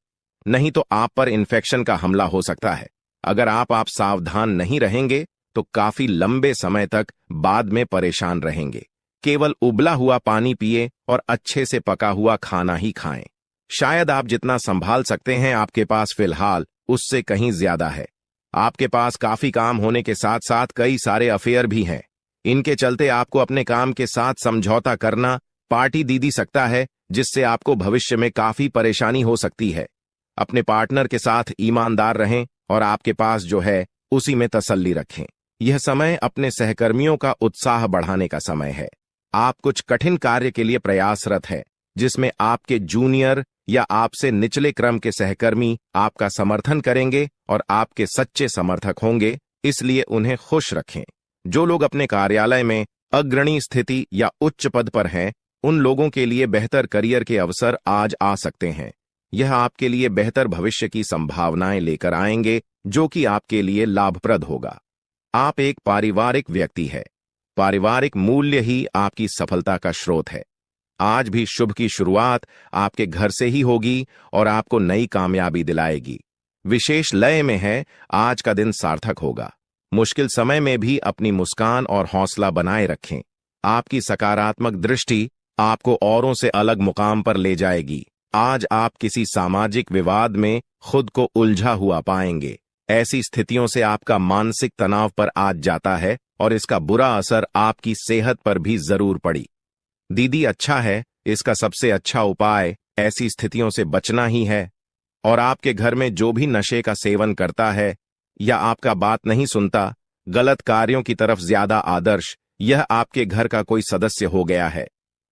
नहीं तो आप पर इन्फेक्शन का हमला हो सकता है। अगर आप सावधान नहीं रहेंगे तो काफी लंबे समय तक बाद में परेशान रहेंगे। केवल उबला हुआ पानी पिए और अच्छे से पका हुआ खाना ही खाएं। शायद आप जितना संभाल सकते हैं आपके पास फिलहाल उससे कहीं ज्यादा है। आपके पास काफी काम होने के साथ साथ कई सारे अफेयर भी हैं। इनके चलते आपको अपने काम के साथ समझौता करना पार्टी दे सकता है, जिससे आपको भविष्य में काफी परेशानी हो सकती है। अपने पार्टनर के साथ ईमानदार रहें और आपके पास जो है उसी में तसल्ली रखें। यह समय अपने सहकर्मियों का उत्साह बढ़ाने का समय है। आप कुछ कठिन कार्य के लिए प्रयासरत है, जिसमें आपके जूनियर या आपसे निचले क्रम के सहकर्मी आपका समर्थन करेंगे और आपके सच्चे समर्थक होंगे, इसलिए उन्हें खुश रखें। जो लोग अपने कार्यालय में अग्रणी स्थिति या उच्च पद पर हैं, उन लोगों के लिए बेहतर करियर के अवसर आज आ सकते हैं। यह आपके लिए बेहतर भविष्य की संभावनाएं लेकर आएंगे, जो कि आपके लिए लाभप्रद होगा। आप एक पारिवारिक व्यक्ति है। पारिवारिक मूल्य ही आपकी सफलता का स्रोत है। आज भी शुभ की शुरुआत आपके घर से ही होगी और आपको नई कामयाबी दिलाएगी। विशेष लय में है, आज का दिन सार्थक होगा। मुश्किल समय में भी अपनी मुस्कान और हौसला बनाए रखें। आपकी सकारात्मक दृष्टि आपको औरों से अलग मुकाम पर ले जाएगी। आज आप किसी सामाजिक विवाद में खुद को उलझा हुआ पाएंगे। ऐसी स्थितियों से आपका मानसिक तनाव पर आज जाता है और इसका बुरा असर आपकी सेहत पर भी जरूर पड़ी। दीदी, अच्छा है, इसका सबसे अच्छा उपाय ऐसी स्थितियों से बचना ही है। और आपके घर में जो भी नशे का सेवन करता है या आपका बात नहीं सुनता, गलत कार्यों की तरफ ज्यादा आदर्श, यह आपके घर का कोई सदस्य हो गया है।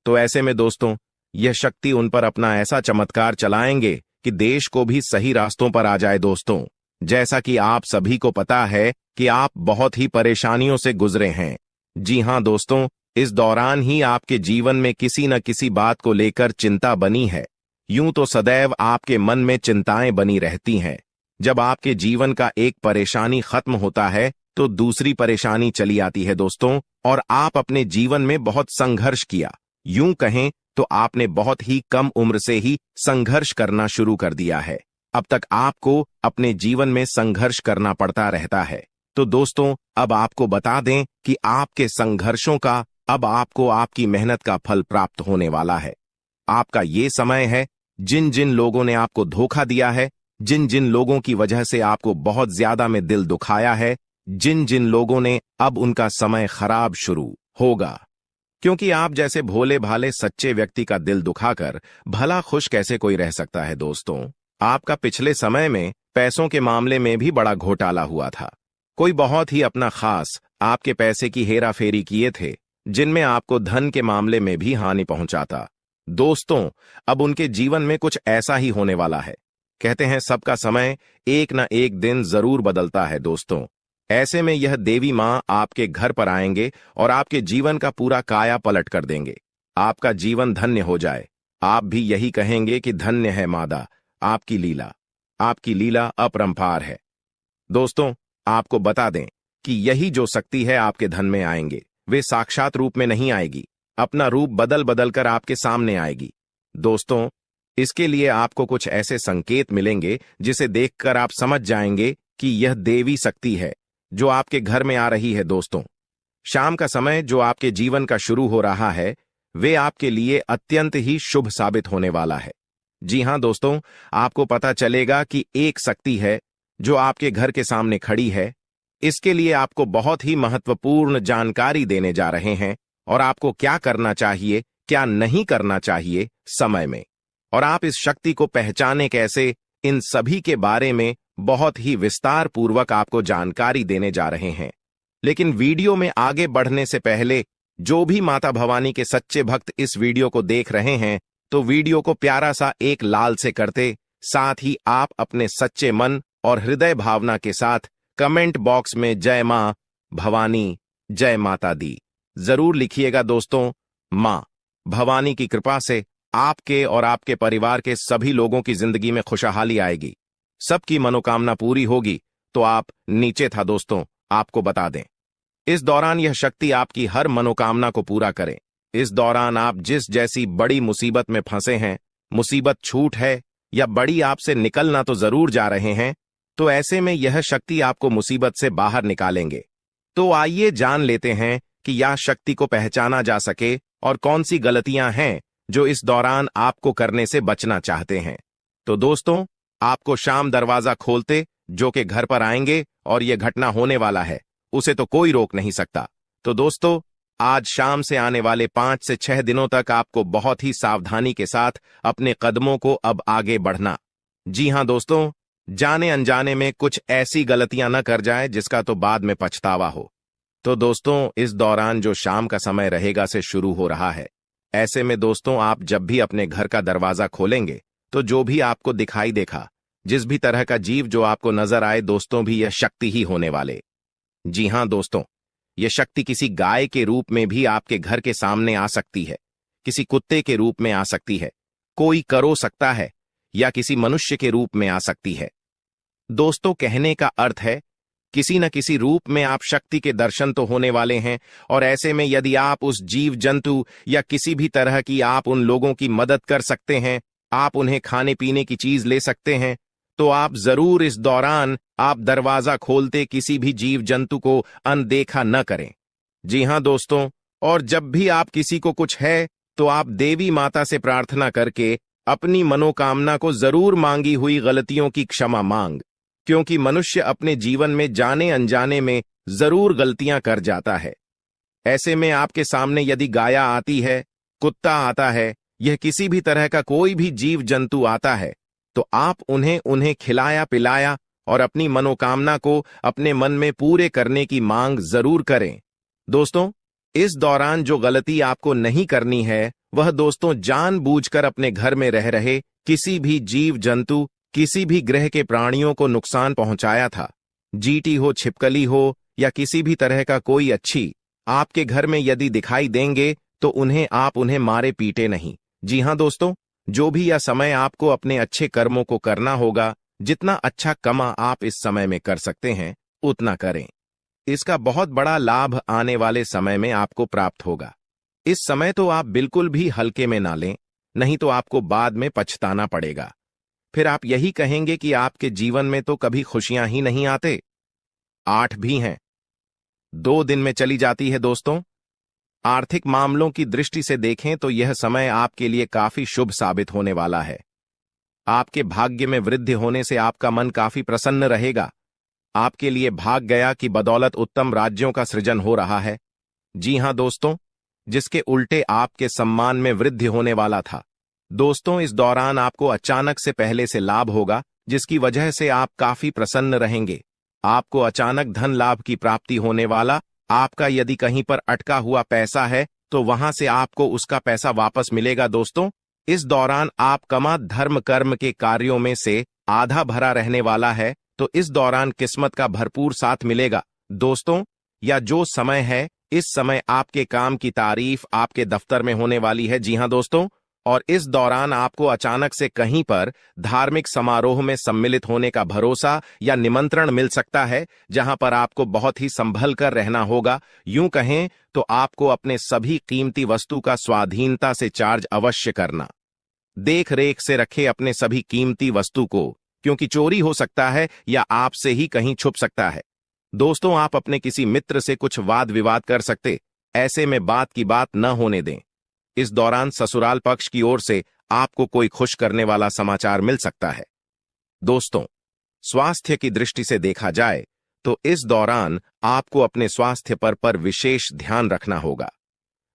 तो ऐसे में दोस्तों, यह शक्ति उन पर अपना ऐसा चमत्कार चलाएंगे कि देश को भी सही रास्तों पर आ जाए। दोस्तों, जैसा कि आप सभी को पता है कि आप बहुत ही परेशानियों से गुजरे हैं। जी हां दोस्तों, इस दौरान ही आपके जीवन में किसी न किसी बात को लेकर चिंता बनी है। यूं तो सदैव आपके मन में चिंताएं बनी रहती हैं। जब आपके जीवन का एक परेशानी खत्म होता है तो दूसरी परेशानी चली आती है दोस्तों, और आप अपने जीवन में बहुत संघर्ष किया। यूं कहें तो आपने बहुत ही कम उम्र से ही संघर्ष करना शुरू कर दिया है। अब तक आपको अपने जीवन में संघर्ष करना पड़ता रहता है। तो दोस्तों, अब आपको बता दें कि आपके संघर्षों का अब आपको आपकी मेहनत का फल प्राप्त होने वाला है। आपका ये समय है, जिन जिन लोगों ने आपको धोखा दिया है, जिन जिन लोगों की वजह से आपको बहुत ज्यादा में दिल दुखाया है, जिन जिन लोगों ने, अब उनका समय खराब शुरू होगा। क्योंकि आप जैसे भोले भाले सच्चे व्यक्ति का दिल दुखाकर भला खुश कैसे कोई रह सकता है दोस्तों। आपका पिछले समय में पैसों के मामले में भी बड़ा घोटाला हुआ था। कोई बहुत ही अपना खास आपके पैसे की हेरा फेरी किए थे, जिनमें आपको धन के मामले में भी हानि पहुंचाता। दोस्तों, अब उनके जीवन में कुछ ऐसा ही होने वाला है। कहते हैं सबका समय एक न एक दिन जरूर बदलता है दोस्तों। ऐसे में यह देवी मां आपके घर पर आएंगे और आपके जीवन का पूरा काया पलट कर देंगे। आपका जीवन धन्य हो जाए। आप भी यही कहेंगे कि धन्य है मादा, आपकी लीला अपरंपार है। दोस्तों, आपको बता दें कि यही जो शक्ति है आपके धन में आएंगे, वे साक्षात रूप में नहीं आएगी, अपना रूप बदल बदल कर आपके सामने आएगी। दोस्तों, इसके लिए आपको कुछ ऐसे संकेत मिलेंगे जिसे देखकर आप समझ जाएंगे कि यह देवी शक्ति है जो आपके घर में आ रही है। दोस्तों, शाम का समय जो आपके जीवन का शुरू हो रहा है, वे आपके लिए अत्यंत ही शुभ साबित होने वाला है। जी हां दोस्तों, आपको पता चलेगा कि एक शक्ति है जो आपके घर के सामने खड़ी है। इसके लिए आपको बहुत ही महत्वपूर्ण जानकारी देने जा रहे हैं और आपको क्या करना चाहिए, क्या नहीं करना चाहिए समय में, और आप इस शक्ति को पहचाने कैसे, इन सभी के बारे में बहुत ही विस्तार पूर्वक आपको जानकारी देने जा रहे हैं। लेकिन वीडियो में आगे बढ़ने से पहले जो भी माता भवानी के सच्चे भक्त इस वीडियो को देख रहे हैं, तो वीडियो को प्यारा सा एक लाल से करते, साथ ही आप अपने सच्चे मन और हृदय भावना के साथ कमेंट बॉक्स में जय मां भवानी, जय माता दी जरूर लिखिएगा। दोस्तों, मां भवानी की कृपा से आपके और आपके परिवार के सभी लोगों की जिंदगी में खुशहाली आएगी, सबकी मनोकामना पूरी होगी। तो आप नीचे था दोस्तों, आपको बता दें, इस दौरान यह शक्ति आपकी हर मनोकामना को पूरा करे। इस दौरान आप जिस जैसी बड़ी मुसीबत में फंसे हैं, मुसीबत छूट है या बड़ी आपसे निकलना तो जरूर जा रहे हैं, तो ऐसे में यह शक्ति आपको मुसीबत से बाहर निकालेंगे। तो आइए जान लेते हैं कि यह शक्ति को पहचाना जा सके और कौन सी गलतियां हैं जो इस दौरान आपको करने से बचना चाहते हैं। तो दोस्तों, आपको शाम दरवाजा खोलते जो कि घर पर आएंगे और यह घटना होने वाला है, उसे तो कोई रोक नहीं सकता। तो दोस्तों, आज शाम से आने वाले 5 से 6 दिनों तक आपको बहुत ही सावधानी के साथ अपने कदमों को अब आगे बढ़ना। जी हां दोस्तों, जाने अनजाने में कुछ ऐसी गलतियां न कर जाए जिसका तो बाद में पछतावा हो। तो दोस्तों, इस दौरान जो शाम का समय रहेगा से शुरू हो रहा है। ऐसे में दोस्तों, आप जब भी अपने घर का दरवाजा खोलेंगे तो जो भी आपको दिखाई देखा, जिस भी तरह का जीव जो आपको नजर आए, दोस्तों भी यह शक्ति ही होने वाले। जी हां दोस्तों, यह शक्ति किसी गाय के रूप में भी आपके घर के सामने आ सकती है, किसी कुत्ते के रूप में आ सकती है, कोई करो सकता है, या किसी मनुष्य के रूप में आ सकती है। दोस्तों, कहने का अर्थ है किसी न किसी रूप में आप शक्ति के दर्शन तो होने वाले हैं। और ऐसे में यदि आप उस जीव जंतु या किसी भी तरह की आप उन लोगों की मदद कर सकते हैं, आप उन्हें खाने पीने की चीज ले सकते हैं, तो आप जरूर इस दौरान आप दरवाजा खोलते किसी भी जीव जंतु को अनदेखा न करें। जी हां दोस्तों, और जब भी आप किसी को कुछ है तो आप देवी माता से प्रार्थना करके अपनी मनोकामना को जरूर मांगी हुई गलतियों की क्षमा मांग, क्योंकि मनुष्य अपने जीवन में जाने अनजाने में जरूर गलतियां कर जाता है। ऐसे में आपके सामने यदि गाया आती है, कुत्ता आता है, यह किसी भी तरह का कोई भी जीव जंतु आता है, तो आप उन्हें खिलाया पिलाया और अपनी मनोकामना को अपने मन में पूरे करने की मांग जरूर करें। दोस्तों, इस दौरान जो गलती आपको नहीं करनी है, वह दोस्तों जानबूझकर अपने घर में रह रहे किसी भी जीव जंतु, किसी भी ग्रह के प्राणियों को नुकसान पहुंचाया था। जीटी हो, छिपकली हो या किसी भी तरह का कोई अच्छी आपके घर में यदि दिखाई देंगे तो उन्हें मारे पीटे नहीं। जी हां दोस्तों, जो भी यह समय आपको अपने अच्छे कर्मों को करना होगा, जितना अच्छा कमा आप इस समय में कर सकते हैं उतना करें। इसका बहुत बड़ा लाभ आने वाले समय में आपको प्राप्त होगा। इस समय तो आप बिल्कुल भी हल्के में ना लें, नहीं तो आपको बाद में पछताना पड़ेगा। फिर आप यही कहेंगे कि आपके जीवन में तो कभी खुशियां ही नहीं आते। 8 भी हैं। 2 दिन में चली जाती है दोस्तों। आर्थिक मामलों की दृष्टि से देखें तो यह समय आपके लिए काफी शुभ साबित होने वाला है। आपके भाग्य में वृद्धि होने से आपका मन काफी प्रसन्न रहेगा। आपके लिए भाग गया की बदौलत उत्तम राज्यों का सृजन हो रहा है। जी हां दोस्तों, जिसके उल्टे आपके सम्मान में वृद्धि होने वाला था। दोस्तों, इस दौरान आपको अचानक से पहले से लाभ होगा, जिसकी वजह से आप काफी प्रसन्न रहेंगे। आपको अचानक धन लाभ की प्राप्ति होने वाला। आपका यदि कहीं पर अटका हुआ पैसा है तो वहां से आपको उसका पैसा वापस मिलेगा। दोस्तों, इस दौरान आप कमा धर्म कर्म के कार्यों में से आधा भरा रहने वाला है, तो इस दौरान किस्मत का भरपूर साथ मिलेगा। दोस्तों, या जो समय है, इस समय आपके काम की तारीफ आपके दफ्तर में होने वाली है। जी हां दोस्तों, और इस दौरान आपको अचानक से कहीं पर धार्मिक समारोह में सम्मिलित होने का भरोसा या निमंत्रण मिल सकता है, जहां पर आपको बहुत ही संभल कर रहना होगा। यूं कहें तो आपको अपने सभी कीमती वस्तु का स्वाधीनता से चार्ज अवश्य करना। देख रेख से रखे अपने सभी कीमती वस्तु को, क्योंकि चोरी हो सकता है या आपसे ही कहीं छुप सकता है। दोस्तों, आप अपने किसी मित्र से कुछ वाद विवाद कर सकते, ऐसे में बात की बात न होने दें। इस दौरान ससुराल पक्ष की ओर से आपको कोई खुश करने वाला समाचार मिल सकता है। दोस्तों, स्वास्थ्य की दृष्टि से देखा जाए तो इस दौरान आपको अपने स्वास्थ्य पर विशेष ध्यान रखना होगा।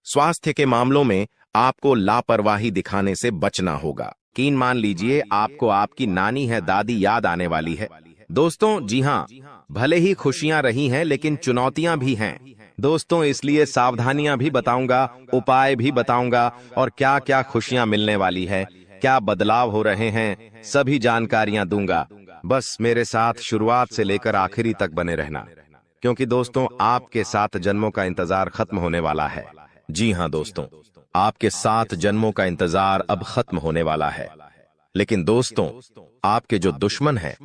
स्वास्थ्य के मामलों में आपको लापरवाही दिखाने से बचना होगा। यकीन मान लीजिए, आपको आपकी नानी है दादी याद आने वाली है। दोस्तों, जी हां, भले ही खुशियां रही हैं लेकिन चुनौतियां भी हैं। दोस्तों, इसलिए सावधानियां भी बताऊंगा, उपाय भी बताऊंगा और क्या क्या खुशियां मिलने वाली है, क्या बदलाव हो रहे हैं, सभी जानकारियां दूंगा। बस मेरे साथ शुरुआत से लेकर आखिरी तक बने रहना, क्योंकि दोस्तों, आपके 7 जन्मों का इंतजार खत्म होने वाला है। जी हां दोस्तों, आपके 7 जन्मों का इंतजार अब खत्म होने वाला है। लेकिन दोस्तों, आपके जो दुश्मन हैं,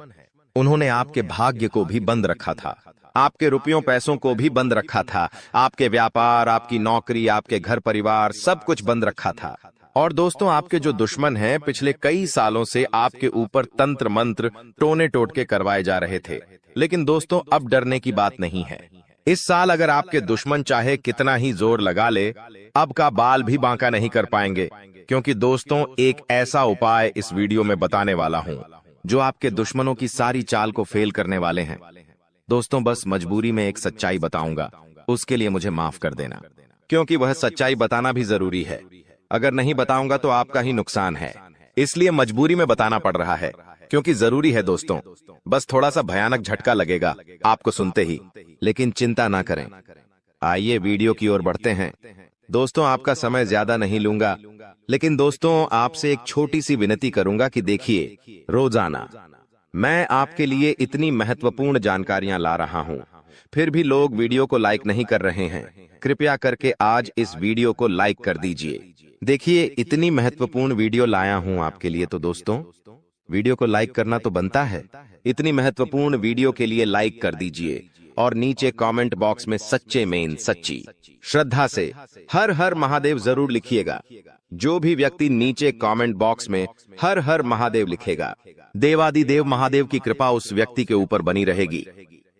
उन्होंने आपके भाग्य को भी बंद रखा था, आपके रुपयों पैसों को भी बंद रखा था, आपके व्यापार, आपकी नौकरी, आपके घर परिवार, सब कुछ बंद रखा था। और दोस्तों, आपके जो दुश्मन हैं, पिछले कई सालों से आपके ऊपर तंत्र मंत्र टोने टोटके करवाए जा रहे थे। लेकिन दोस्तों, अब डरने की बात नहीं है। इस साल अगर आपके दुश्मन चाहे कितना ही जोर लगा ले, अब का बाल भी बांका नहीं कर पाएंगे, क्योंकि दोस्तों, एक ऐसा उपाय इस वीडियो में बताने वाला हूं जो आपके दुश्मनों की सारी चाल को फेल करने वाले हैं। दोस्तों, बस मजबूरी में एक सच्चाई बताऊंगा, उसके लिए मुझे माफ कर देना, क्योंकि वह सच्चाई बताना भी जरूरी है। अगर नहीं बताऊंगा तो आपका ही नुकसान है, इसलिए मजबूरी में बताना पड़ रहा है, क्योंकि जरूरी है। दोस्तों, बस थोड़ा सा भयानक झटका लगेगा आपको सुनते ही, लेकिन चिंता ना करें। आइए वीडियो की ओर बढ़ते हैं। दोस्तों, आपका समय ज्यादा नहीं लूंगा, लेकिन दोस्तों, आपसे एक छोटी सी विनती करूंगा कि देखिए, रोजाना मैं आपके लिए इतनी महत्वपूर्ण जानकारियां ला रहा हूं, फिर भी लोग वीडियो को लाइक नहीं कर रहे हैं। कृपया करके आज इस वीडियो को लाइक कर दीजिए। देखिए, इतनी महत्वपूर्ण वीडियो लाया हूं आपके लिए, तो दोस्तों, वीडियो को लाइक करना तो बनता है। इतनी महत्वपूर्ण वीडियो के लिए लाइक कर दीजिए और नीचे कमेंट बॉक्स में सच्चे में सच्ची श्रद्धा से हर हर महादेव जरूर लिखिएगा। जो भी व्यक्ति नीचे कमेंट बॉक्स में हर हर महादेव लिखेगा, देवादिदेव महादेव की कृपा उस व्यक्ति के ऊपर बनी रहेगी।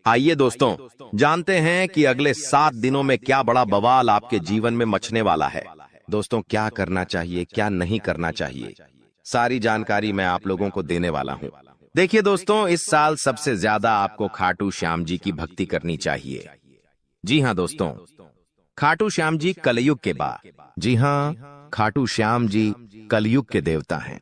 आइए दोस्तों, जानते हैं कि अगले 7 दिनों में क्या बड़ा बवाल आपके जीवन में मचने वाला है। दोस्तों, क्या करना चाहिए, क्या नहीं करना चाहिए, सारी जानकारी मैं आप लोगों को देने वाला हूं। देखिए दोस्तों, इस साल सबसे ज्यादा आपको खाटू श्याम जी की भक्ति करनी चाहिए। जी हां दोस्तों, खाटू श्याम जी कलयुग के जी हां, खाटू श्याम जी कलयुग के देवता हैं।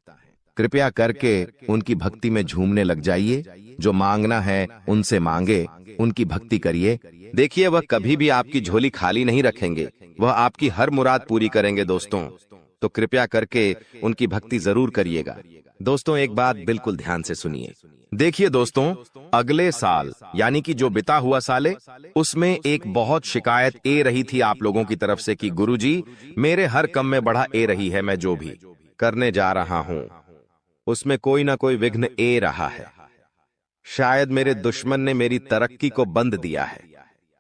कृपया करके उनकी भक्ति में झूमने लग जाइए। जो मांगना है उनसे मांगे, उनकी भक्ति करिए। देखिए, वह कभी भी आपकी झोली खाली नहीं रखेंगे, वह आपकी हर मुराद पूरी करेंगे। दोस्तों, तो कृपया करके उनकी भक्ति जरूर करिएगा। दोस्तों, एक बात बिल्कुल ध्यान से सुनिए। देखिए दोस्तों, अगले साल यानी कि जो बिता हुआ साल है, उसमें एक बहुत शिकायत ए रही थी आप लोगों की तरफ से कि गुरुजी, मेरे हर काम में बढ़ा ए रही है, मैं जो भी करने जा रहा हूं उसमें कोई ना कोई विघ्न ए रहा है। शायद मेरे दुश्मन ने मेरी तरक्की को बंद दिया है,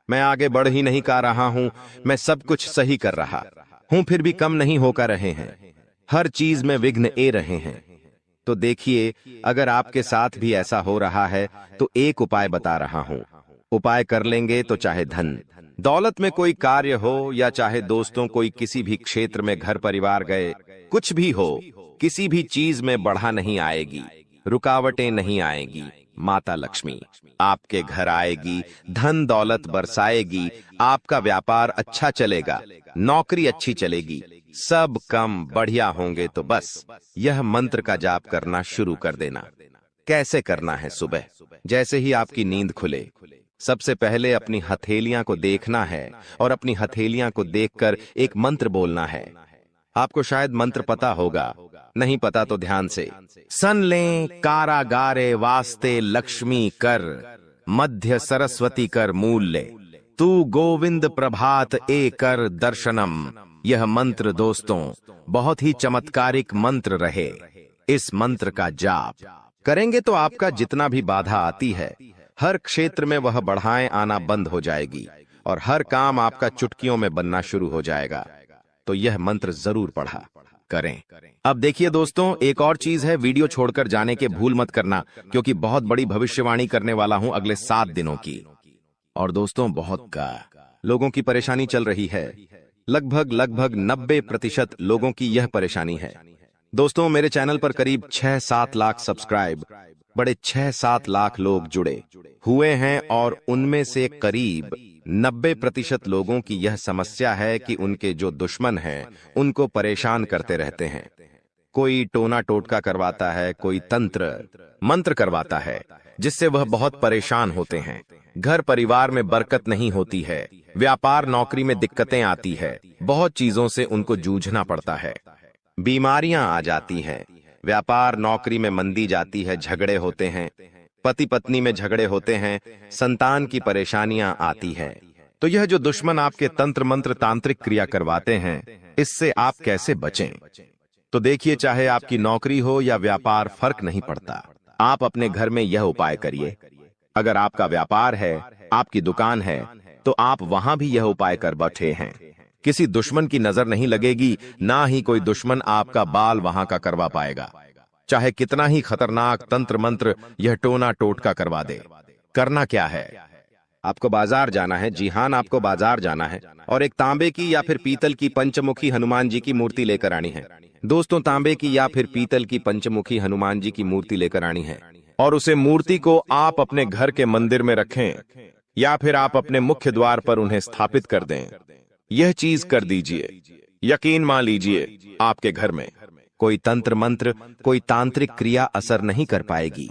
मैं आगे बढ़ ही नहीं पा रहा हूं, मैं सब कुछ सही कर रहा हूं, फिर भी कम नहीं होकर रहे हैं, हर चीज में विघ्न ए रहे हैं। तो देखिए, अगर आपके साथ भी ऐसा हो रहा है तो एक उपाय बता रहा हूं। उपाय कर लेंगे तो चाहे धन दौलत में कोई कार्य हो या चाहे दोस्तों कोई किसी भी क्षेत्र में घर परिवार गए, कुछ भी हो, किसी भी चीज में बढ़ा नहीं आएगी, रुकावटें नहीं आएगी। माता लक्ष्मी आपके घर आएगी, धन दौलत बरसाएगी, आपका व्यापार अच्छा चलेगा, नौकरी अच्छी चलेगी, सब काम बढ़िया होंगे। तो बस यह मंत्र का जाप करना शुरू कर देना। कैसे करना है? सुबह जैसे ही आपकी नींद खुले, सबसे पहले अपनी हथेलियां को देखना है और अपनी हथेलियां को देखकर एक मंत्र बोलना है। आपको शायद मंत्र पता होगा, नहीं पता तो ध्यान से। सन लें कारागारे वास्ते लक्ष्मी कर, मध्य सरस्वती कर मूल ले, तू गोविंद प्रभात ए कर दर्शनम। यह मंत्र दोस्तों बहुत ही चमत्कारिक मंत्र रहे। इस मंत्र का जाप करेंगे तो आपका जितना भी बाधा आती है, हर क्षेत्र में वह बढ़ाएं आना बंद हो जाएगी और हर काम आपका चुटकियों में बनना शुरू हो जाएगा। तो यह मंत्र जरूर पढ़ा करें। अब देखिए दोस्तों, एक और चीज है, वीडियो छोड़कर जाने के भूल मत करना, क्योंकि बहुत बड़ी भविष्यवाणी करने वाला हूं अगले 7 दिनों की। और दोस्तों बहुत का लोगों की परेशानी चल रही है, लगभग 90% लोगों की यह परेशानी है। दोस्तों मेरे चैनल पर करीब 6-7 लाख सब्सक्राइब, बड़े 6-7 लाख लोग जुड़े हुए हैं और उनमें से करीब 90% लोगों की यह समस्या है कि उनके जो दुश्मन हैं उनको परेशान करते रहते हैं। कोई टोना टोटका करवाता है, कोई तंत्र मंत्र करवाता है, जिससे वह बहुत परेशान होते हैं। घर परिवार में बरकत नहीं होती है, व्यापार नौकरी में दिक्कतें आती है, बहुत चीजों से उनको जूझना पड़ता है, बीमारियां आ जाती हैं, व्यापार नौकरी में मंदी जाती है, झगड़े होते हैं, पति पत्नी में झगड़े होते हैं, संतान की परेशानियां आती है। तो यह जो दुश्मन आपके तंत्र मंत्र तांत्रिक क्रिया करवाते हैं, इससे आप कैसे बचें? तो देखिए, चाहे आपकी नौकरी हो या व्यापार, फर्क नहीं पड़ता, आप अपने घर में यह उपाय करिए। अगर आपका व्यापार है, आपकी दुकान है, तो आप वहां भी यह उपाय कर बैठे हैं। किसी दुश्मन की नजर नहीं लगेगी, ना ही कोई दुश्मन आपका बाल वहां का करवा पाएगा, चाहे कितना ही खतरनाक तंत्र मंत्र यह टोना टोटका करवा दे। करना क्या है? आपको बाजार जाना है। जी हां, आपको बाजार जाना है और एक तांबे की या फिर पीतल की पंचमुखी हनुमान जी की मूर्ति लेकर आनी है। दोस्तों तांबे की या फिर पीतल की पंचमुखी हनुमान जी की मूर्ति लेकर आनी है और उसे मूर्ति को आप अपने घर के मंदिर में रखें या फिर आप अपने मुख्य द्वार पर उन्हें स्थापित कर दें। यह चीज कर दीजिए, यकीन मान लीजिए, आपके घर में कोई तंत्र मंत्र, कोई तांत्रिक क्रिया असर नहीं कर पाएगी,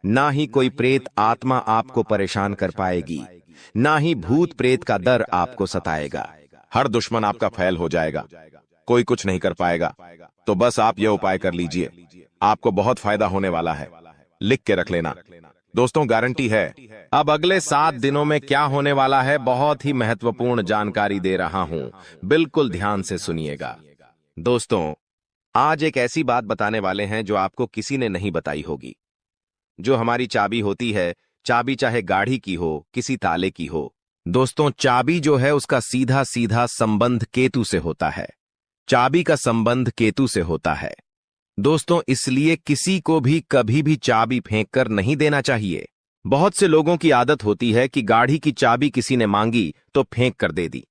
ना ही कोई प्रेत आत्मा आपको परेशान कर पाएगी, ना ही भूत प्रेत का डर आपको सताएगा। हर दुश्मन आपका फैल हो जाएगा, कोई कुछ नहीं कर पाएगा। तो बस आप यह उपाय कर लीजिए, आपको बहुत फायदा होने वाला है। लिख के रख लेना दोस्तों, गारंटी है। अब अगले 7 दिनों में क्या होने वाला है, बहुत ही महत्वपूर्ण जानकारी दे रहा हूं, बिल्कुल ध्यान से सुनिएगा। दोस्तों आज एक ऐसी बात बताने वाले हैं जो आपको किसी ने नहीं बताई होगी। जो हमारी चाबी होती है, चाबी चाहे गाड़ी की हो, किसी ताले की हो, दोस्तों चाबी जो है उसका सीधा सीधा संबंध केतु से होता है। चाबी का संबंध केतु से होता है दोस्तों, इसलिए किसी को भी कभी भी चाबी फेंक कर नहीं देना चाहिए। बहुत से लोगों की आदत होती है कि गाड़ी की चाबी किसी ने मांगी तो फेंक कर दे दी,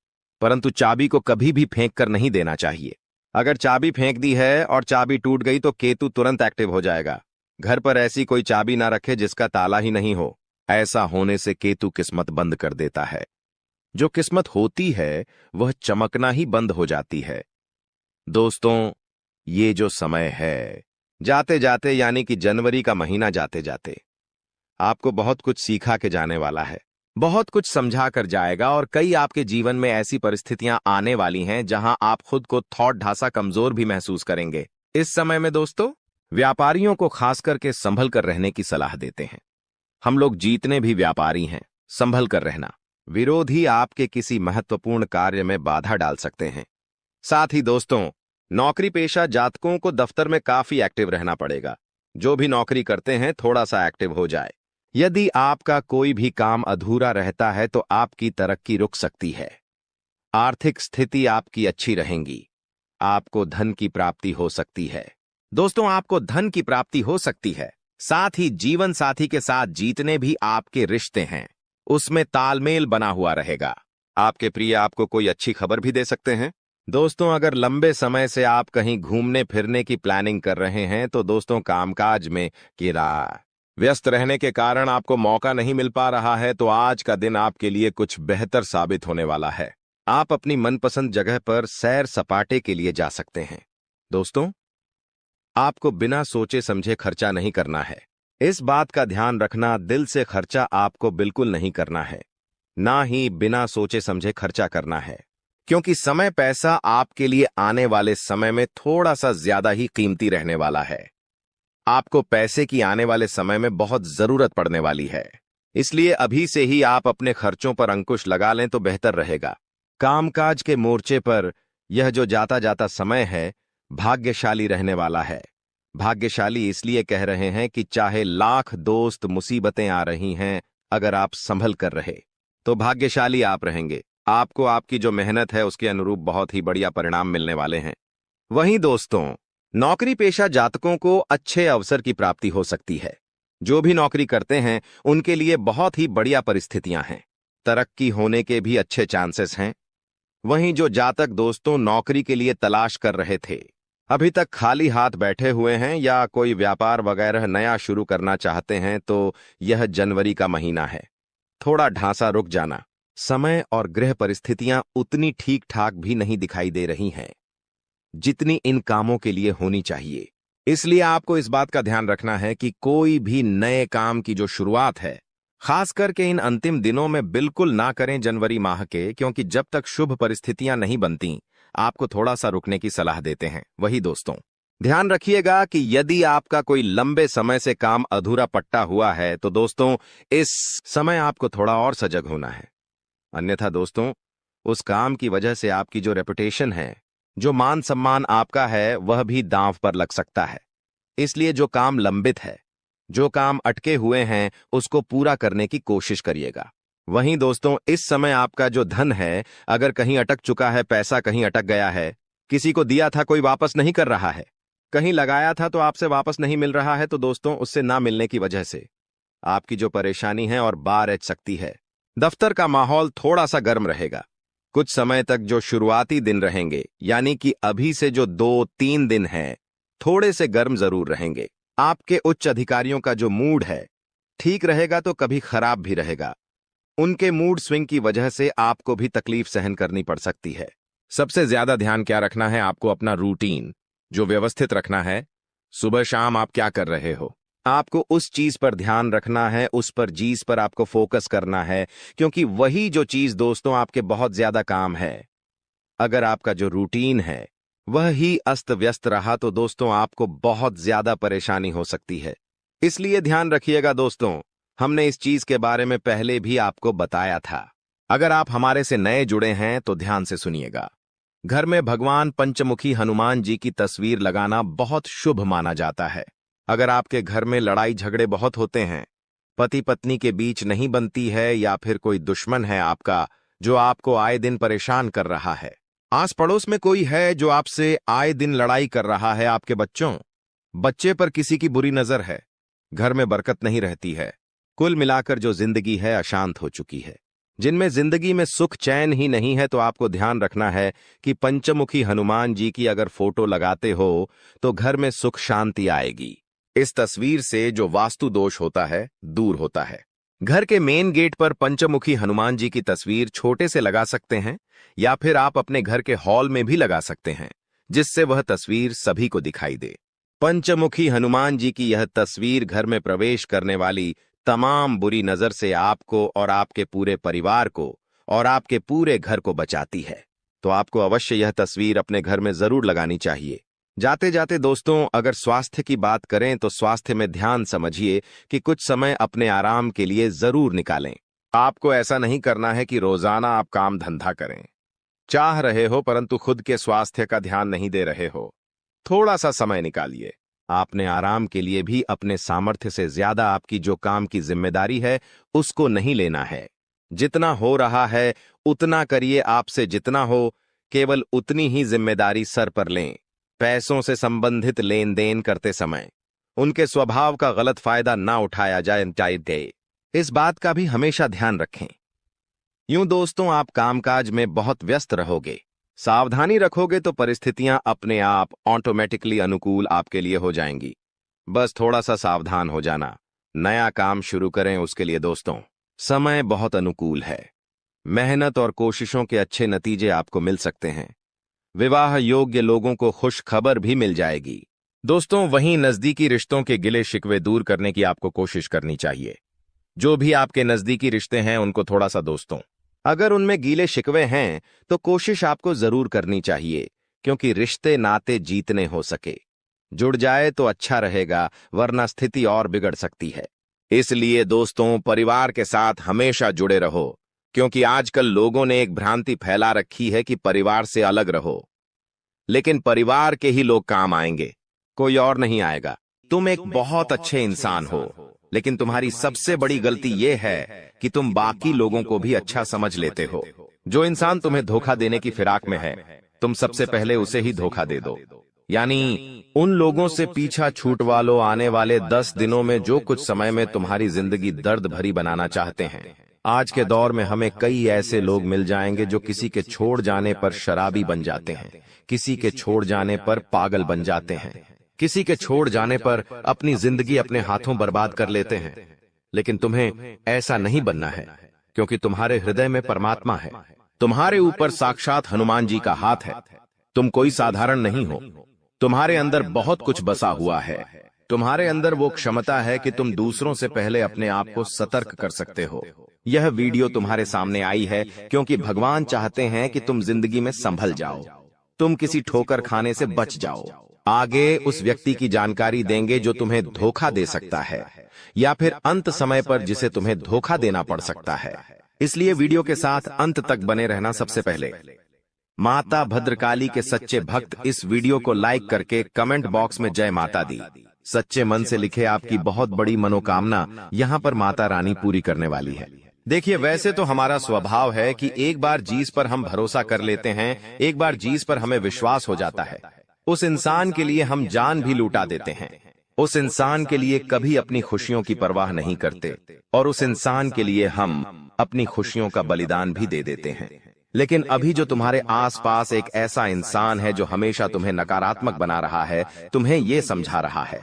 परंतु चाबी को कभी भी फेंक कर नहीं देना चाहिए। अगर चाबी फेंक दी है और चाबी टूट गई तो केतु तुरंत एक्टिव हो जाएगा। घर पर ऐसी कोई चाबी ना रखे जिसका ताला ही नहीं हो, ऐसा होने से केतु किस्मत बंद कर देता है। जो किस्मत होती है वह चमकना ही बंद हो जाती है। दोस्तों ये जो समय है, जाते जाते यानी कि जनवरी का महीना जाते जाते आपको बहुत कुछ सिखा के जाने वाला है, बहुत कुछ समझा कर जाएगा और कई आपके जीवन में ऐसी परिस्थितियां आने वाली हैं जहां आप खुद को थोड़ा ढासा कमजोर भी महसूस करेंगे। इस समय में दोस्तों व्यापारियों को खास करके संभल कर रहने की सलाह देते हैं। हम लोग जीतने भी व्यापारी हैं, संभल कर रहना। विरोधी आपके किसी महत्वपूर्ण कार्य में बाधा डाल सकते हैं। साथ ही दोस्तों नौकरी पेशा जातकों को दफ्तर में काफी एक्टिव रहना पड़ेगा। जो भी नौकरी करते हैं थोड़ा सा एक्टिव हो जाए। यदि आपका कोई भी काम अधूरा रहता है तो आपकी तरक्की रुक सकती है। आर्थिक स्थिति आपकी अच्छी रहेगी, आपको धन की प्राप्ति हो सकती है। दोस्तों आपको धन की प्राप्ति हो सकती है, साथ ही जीवन साथी के साथ जीतने भी आपके रिश्ते हैं। उसमें तालमेल बना हुआ रहेगा। आपके प्रिय आपको कोई अच्छी खबर भी दे सकते हैं। दोस्तों, अगर लंबे समय से आप कहीं घूमने फिरने की प्लानिंग कर रहे हैं तो दोस्तों कामकाज में कीड़ा व्यस्त रहने के कारण आपको मौका नहीं मिल पा रहा है, तो आज का दिन आपके लिए कुछ बेहतर साबित होने वाला है। आप अपनी मनपसंद जगह पर सैर सपाटे के लिए जा सकते हैं। दोस्तों, आपको बिना सोचे समझे खर्चा नहीं करना है। इस बात का ध्यान रखना, दिल से खर्चा आपको बिल्कुल नहीं करना है, ना ही बिना सोचे समझे खर्चा करना है, क्योंकि समय पैसा आपके लिए आने वाले समय में थोड़ा सा ज्यादा ही कीमती रहने वाला है। आपको पैसे की आने वाले समय में बहुत जरूरत पड़ने वाली है, इसलिए अभी से ही आप अपने खर्चों पर अंकुश लगा लें तो बेहतर रहेगा। कामकाज के मोर्चे पर यह जो जाता जाता समय है भाग्यशाली रहने वाला है। भाग्यशाली इसलिए कह रहे हैं कि चाहे लाख दोस्त मुसीबतें आ रही हैं, अगर आप संभल कर रहे तो भाग्यशाली आप रहेंगे। आपको आपकी जो मेहनत है उसके अनुरूप बहुत ही बढ़िया परिणाम मिलने वाले हैं। वहीं दोस्तों, नौकरी पेशा जातकों को अच्छे अवसर की प्राप्ति हो सकती है। जो भी नौकरी करते हैं उनके लिए बहुत ही बढ़िया परिस्थितियां हैं। तरक्की होने के भी अच्छे चांसेस हैं। वहीं जो जातक दोस्तों नौकरी के लिए तलाश कर रहे थे, अभी तक खाली हाथ बैठे हुए हैं या कोई व्यापार वगैरह नया शुरू करना चाहते हैं, तो यह जनवरी का महीना है। थोड़ा ढांसा रुक जाना। समय और गृह परिस्थितियां उतनी ठीक ठाक भी नहीं दिखाई दे रही हैं जितनी इन कामों के लिए होनी चाहिए। इसलिए आपको इस बात का ध्यान रखना है कि कोई भी नए काम की जो शुरुआत है, खास करके इन अंतिम दिनों में बिल्कुल ना करें जनवरी माह के, क्योंकि जब तक शुभ परिस्थितियां नहीं बनती आपको थोड़ा सा रुकने की सलाह देते हैं। वही दोस्तों, ध्यान रखिएगा कि यदि आपका कोई लंबे समय से काम अधूरा पट्टा हुआ है तो दोस्तों इस समय आपको थोड़ा और सजग होना है। अन्यथा दोस्तों, उस काम की वजह से आपकी जो रेपुटेशन है, जो मान सम्मान आपका है, वह भी दांव पर लग सकता है। इसलिए जो काम लंबित है, जो काम अटके हुए हैं, उसको पूरा करने की कोशिश करिएगा। वहीं दोस्तों, इस समय आपका जो धन है, अगर कहीं अटक चुका है, पैसा कहीं अटक गया है, किसी को दिया था कोई वापस नहीं कर रहा है, कहीं लगाया था तो आपसे वापस नहीं मिल रहा है, तो दोस्तों उससे ना मिलने की वजह से आपकी जो परेशानी है और बार ऐच सकती है। दफ्तर का माहौल थोड़ा सा गर्म रहेगा। कुछ समय तक जो शुरुआती दिन रहेंगे, यानी कि अभी से जो 2-3 दिन हैं, थोड़े से गर्म जरूर रहेंगे। आपके उच्च अधिकारियों का जो मूड है ठीक रहेगा तो कभी खराब भी रहेगा। उनके मूड स्विंग की वजह से आपको भी तकलीफ सहन करनी पड़ सकती है। सबसे ज्यादा ध्यान क्या रखना है, आपको अपना रूटीन जो व्यवस्थित रखना है। सुबह शाम आप क्या कर रहे हो, आपको उस चीज पर ध्यान रखना है, उस पर चीज पर आपको फोकस करना है, क्योंकि वही जो चीज दोस्तों आपके बहुत ज्यादा काम है। अगर आपका जो रूटीन है वह ही अस्त व्यस्त रहा तो दोस्तों आपको बहुत ज्यादा परेशानी हो सकती है। इसलिए ध्यान रखिएगा दोस्तों, हमने इस चीज के बारे में पहले भी आपको बताया था। अगर आप हमारे से नए जुड़े हैं तो ध्यान से सुनिएगा। घर में भगवान पंचमुखी हनुमान जी की तस्वीर लगाना बहुत शुभ माना जाता है। अगर आपके घर में लड़ाई झगड़े बहुत होते हैं, पति पत्नी के बीच नहीं बनती है, या फिर कोई दुश्मन है आपका जो आपको आए दिन परेशान कर रहा है, आस पड़ोस में कोई है जो आपसे आए दिन लड़ाई कर रहा है, आपके बच्चे पर किसी की बुरी नजर है, घर में बरकत नहीं रहती है, कुल मिलाकर जो जिंदगी है अशांत हो चुकी है, जिनमें जिंदगी में सुख चैन ही नहीं है, तो आपको ध्यान रखना है कि पंचमुखी हनुमान जी की अगर फोटो लगाते हो तो घर में सुख शांति आएगी। इस तस्वीर से जो वास्तु दोष होता है दूर होता है। घर के मेन गेट पर पंचमुखी हनुमान जी की तस्वीर छोटे से लगा सकते हैं, या फिर आप अपने घर के हॉल में भी लगा सकते हैं, जिससे वह तस्वीर सभी को दिखाई दे। पंचमुखी हनुमान जी की यह तस्वीर घर में प्रवेश करने वाली तमाम बुरी नजर से आपको और आपके पूरे परिवार को और आपके पूरे घर को बचाती है। तो आपको अवश्य यह तस्वीर अपने घर में जरूर लगानी चाहिए। जाते जाते दोस्तों, अगर स्वास्थ्य की बात करें तो स्वास्थ्य में ध्यान समझिए कि कुछ समय अपने आराम के लिए जरूर निकालें। आपको ऐसा नहीं करना है कि रोजाना आप काम धंधा करें, चाह रहे हो परंतु खुद के स्वास्थ्य का ध्यान नहीं दे रहे हो। थोड़ा सा समय निकालिए। आपने आराम के लिए भी अपने सामर्थ्य से ज्यादा आपकी जो काम की जिम्मेदारी है उसको नहीं लेना है। जितना हो रहा है उतना करिए, आपसे जितना हो केवल उतनी ही जिम्मेदारी सर पर लें। पैसों से संबंधित लेन देन करते समय उनके स्वभाव का गलत फायदा ना उठाया जाए। इस बात का भी हमेशा ध्यान रखें। यूं दोस्तों, आप कामकाज में बहुत व्यस्त रहोगे। सावधानी रखोगे तो परिस्थितियां अपने आप ऑटोमेटिकली अनुकूल आपके लिए हो जाएंगी। बस थोड़ा सा सावधान हो जाना। नया काम शुरू करें उसके लिए दोस्तों समय बहुत अनुकूल है। मेहनत और कोशिशों के अच्छे नतीजे आपको मिल सकते हैं। विवाह योग्य लोगों को खुश खबर भी मिल जाएगी। दोस्तों, वहीं नजदीकी रिश्तों के गिले शिकवे दूर करने की आपको कोशिश करनी चाहिए। जो भी आपके नजदीकी रिश्ते हैं उनको थोड़ा सा दोस्तों, अगर उनमें गीले शिकवे हैं तो कोशिश आपको जरूर करनी चाहिए, क्योंकि रिश्ते नाते जीतने हो सके। जुड़ जाए तो अच्छा रहेगा, वरना स्थिति और बिगड़ सकती है। इसलिए दोस्तों, परिवार के साथ हमेशा जुड़े रहो, क्योंकि आजकल लोगों ने एक भ्रांति फैला रखी है कि परिवार से अलग रहो। लेकिन परिवार के ही लोग काम आएंगे, कोई और नहीं आएगा। तुम एक बहुत अच्छे इंसान हो, लेकिन तुम्हारी सबसे बड़ी गलती यह है कि तुम बाकी लोगों को भी अच्छा समझ लेते हो। जो इंसान तुम्हें धोखा देने की फिराक में है, तुम सबसे पहले उसे ही धोखा दे दो। यानी उन लोगों से पीछा छूटवा लो। आने वाले 10 दिनों में जो कुछ समय में तुम्हारी जिंदगी दर्द भरी बनाना चाहते हैं। आज के दौर में हमें कई ऐसे लोग मिल जाएंगे जो किसी के छोड़ जाने पर शराबी बन जाते हैं, किसी के छोड़ जाने पर पागल बन जाते हैं, किसी के छोड़ जाने पर अपनी जिंदगी अपने हाथों बर्बाद कर लेते हैं। लेकिन तुम्हें ऐसा नहीं बनना है, क्योंकि तुम्हारे हृदय में परमात्मा है। तुम्हारे ऊपर साक्षात हनुमान जी का हाथ है। तुम कोई साधारण नहीं हो। तुम्हारे अंदर बहुत कुछ बसा हुआ है। तुम्हारे अंदर वो क्षमता है कि तुम दूसरों से पहले अपने आप को सतर्क कर सकते हो। यह वीडियो तुम्हारे सामने आई है क्योंकि भगवान चाहते हैं कि तुम जिंदगी में संभल जाओ, तुम किसी ठोकर खाने से बच जाओ। आगे उस व्यक्ति की जानकारी देंगे जो तुम्हें धोखा दे सकता है, या फिर अंत समय पर जिसे तुम्हें धोखा देना पड़ सकता है। इसलिए वीडियो के साथ अंत तक बने रहना। सबसे पहले माता भद्रकाली के सच्चे भक्त इस वीडियो को लाइक करके कमेंट बॉक्स में जय माता दी सच्चे मन से लिखे। आपकी बहुत बड़ी मनोकामना यहाँ पर माता रानी पूरी करने वाली है। देखिए, वैसे तो हमारा स्वभाव है कि एक बार जिस पर हम भरोसा कर लेते हैं, एक बार जिस पर हमें विश्वास हो जाता है, उस इंसान के लिए हम जान भी लूटा देते हैं। उस इंसान के लिए कभी अपनी खुशियों की परवाह नहीं करते, और उस इंसान के लिए हम अपनी खुशियों का बलिदान भी दे देते हैं। लेकिन अभी जो तुम्हारे आसपास एक ऐसा इंसान है जो हमेशा तुम्हें नकारात्मक बना रहा है, तुम्हें ये समझा रहा है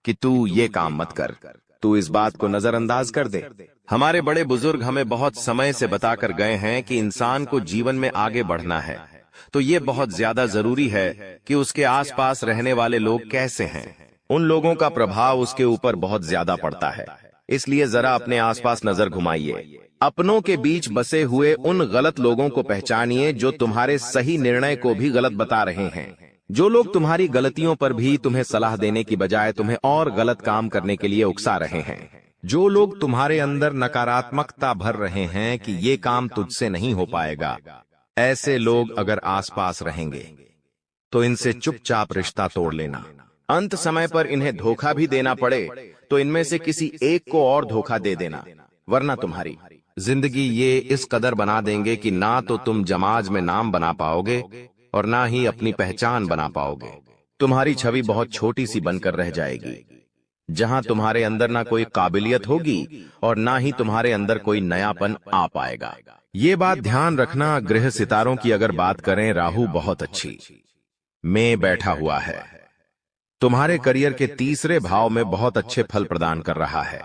कि तू ये काम मत कर, तू इस बात को नजरअंदाज कर दे। हमारे बड़े बुजुर्ग हमें बहुत समय से बताकर गए हैं कि इंसान को जीवन में आगे बढ़ना है तो ये बहुत ज्यादा जरूरी है कि उसके आसपास रहने वाले लोग कैसे हैं। उन लोगों का प्रभाव उसके ऊपर बहुत ज्यादा पड़ता है। इसलिए जरा अपने आसपास नजर घुमाइए। अपनों के बीच बसे हुए उन गलत लोगों को पहचानिए जो तुम्हारे सही निर्णय को भी गलत बता रहे हैं। जो लोग तुम्हारी गलतियों पर भी तुम्हें सलाह देने की बजाय तुम्हें और गलत काम करने के लिए उकसा रहे हैं। जो लोग तुम्हारे अंदर नकारात्मकता भर रहे हैं कि ये काम तुझसे नहीं हो पाएगा, ऐसे लोग अगर आसपास रहेंगे तो इनसे चुपचाप रिश्ता तोड़ लेना। अंत समय पर इन्हें धोखा भी देना पड़े तो इनमें से किसी एक को और धोखा दे देना, वरना तुम्हारी जिंदगी ये इस कदर बना देंगे कि ना तो तुम समाज में नाम बना पाओगे और ना ही अपनी पहचान बना पाओगे। तुम्हारी छवि बहुत छोटी सी बनकर रह जाएगी, जहां तुम्हारे अंदर ना कोई काबिलियत होगी और ना ही तुम्हारे अंदर कोई नयापन आ पाएगा। ये बात ध्यान रखना। ग्रह सितारों की अगर बात करें, राहु बहुत अच्छी में बैठा हुआ है। तुम्हारे करियर के तीसरे भाव में बहुत अच्छे फल प्रदान कर रहा है।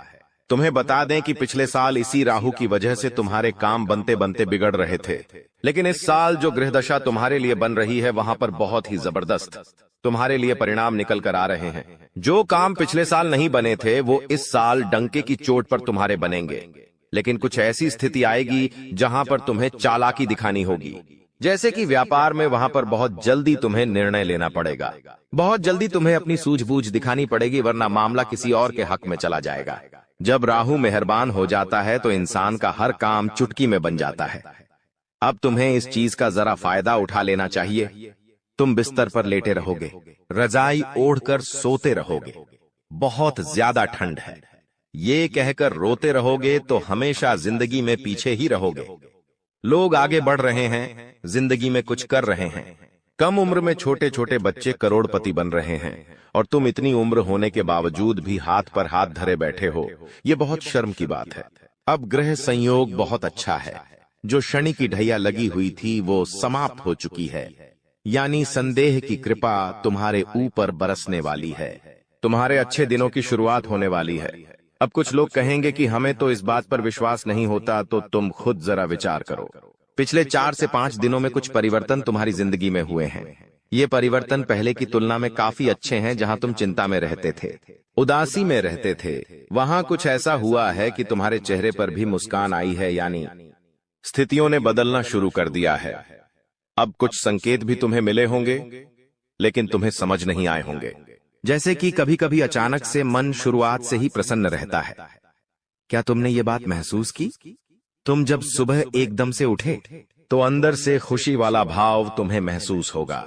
तुम्हें बता दें कि पिछले साल इसी राहु की वजह से तुम्हारे काम बनते बनते बिगड़ रहे थे, लेकिन इस साल जो ग्रह दशा तुम्हारे लिए बन रही है वहां पर बहुत ही जबरदस्त तुम्हारे लिए परिणाम निकल कर आ रहे हैं। जो काम पिछले साल नहीं बने थे वो इस साल डंके की चोट पर तुम्हारे बनेंगे। लेकिन कुछ ऐसी स्थिति आएगी जहां पर तुम्हें चालाकी दिखानी होगी, जैसे कि व्यापार में। वहां पर बहुत जल्दी तुम्हें निर्णय लेना पड़ेगा, बहुत जल्दी तुम्हें अपनी सूझबूझ दिखानी पड़ेगी, वरना मामला किसी और के हक में चला जाएगा। जब राहु मेहरबान हो जाता है तो इंसान का हर काम चुटकी में बन जाता है। अब तुम्हें इस चीज का जरा फायदा उठा लेना चाहिए। तुम बिस्तर पर लेटे रहोगे, रजाई ओढ़कर सोते रहोगे, बहुत ज्यादा ठंड है, ये कहकर रोते रहोगे तो हमेशा जिंदगी में पीछे ही रहोगे। लोग आगे बढ़ रहे हैं, जिंदगी में कुछ कर रहे हैं। कम उम्र में छोटे छोटे बच्चे करोड़पति बन रहे हैं और तुम इतनी उम्र होने के बावजूद भी हाथ पर हाथ धरे बैठे हो। ये बहुत शर्म की बात है। अब ग्रह संयोग बहुत अच्छा है। जो शनि की ढैया लगी हुई थी वो समाप्त हो चुकी है, यानी संदेह की कृपा तुम्हारे ऊपर बरसने वाली है। तुम्हारे अच्छे दिनों की शुरुआत होने वाली है। अब कुछ लोग कहेंगे कि हमें तो इस बात पर विश्वास नहीं होता, तो तुम खुद जरा विचार करो। पिछले 4 से 5 दिनों में कुछ परिवर्तन तुम्हारी जिंदगी में हुए हैं। ये परिवर्तन पहले की तुलना में काफी अच्छे हैं। जहां तुम चिंता में रहते थे, उदासी में रहते थे, वहां कुछ ऐसा हुआ है कि तुम्हारे चेहरे पर भी मुस्कान आई है, यानी स्थितियों ने बदलना शुरू कर दिया है। अब कुछ संकेत भी तुम्हें मिले होंगे, लेकिन तुम्हें समझ नहीं आए होंगे। जैसे कि कभी कभी अचानक से मन शुरुआत से ही प्रसन्न रहता है। क्या तुमने ये बात महसूस की? तुम जब सुबह एकदम से उठे तो अंदर से खुशी वाला भाव तुम्हें महसूस होगा।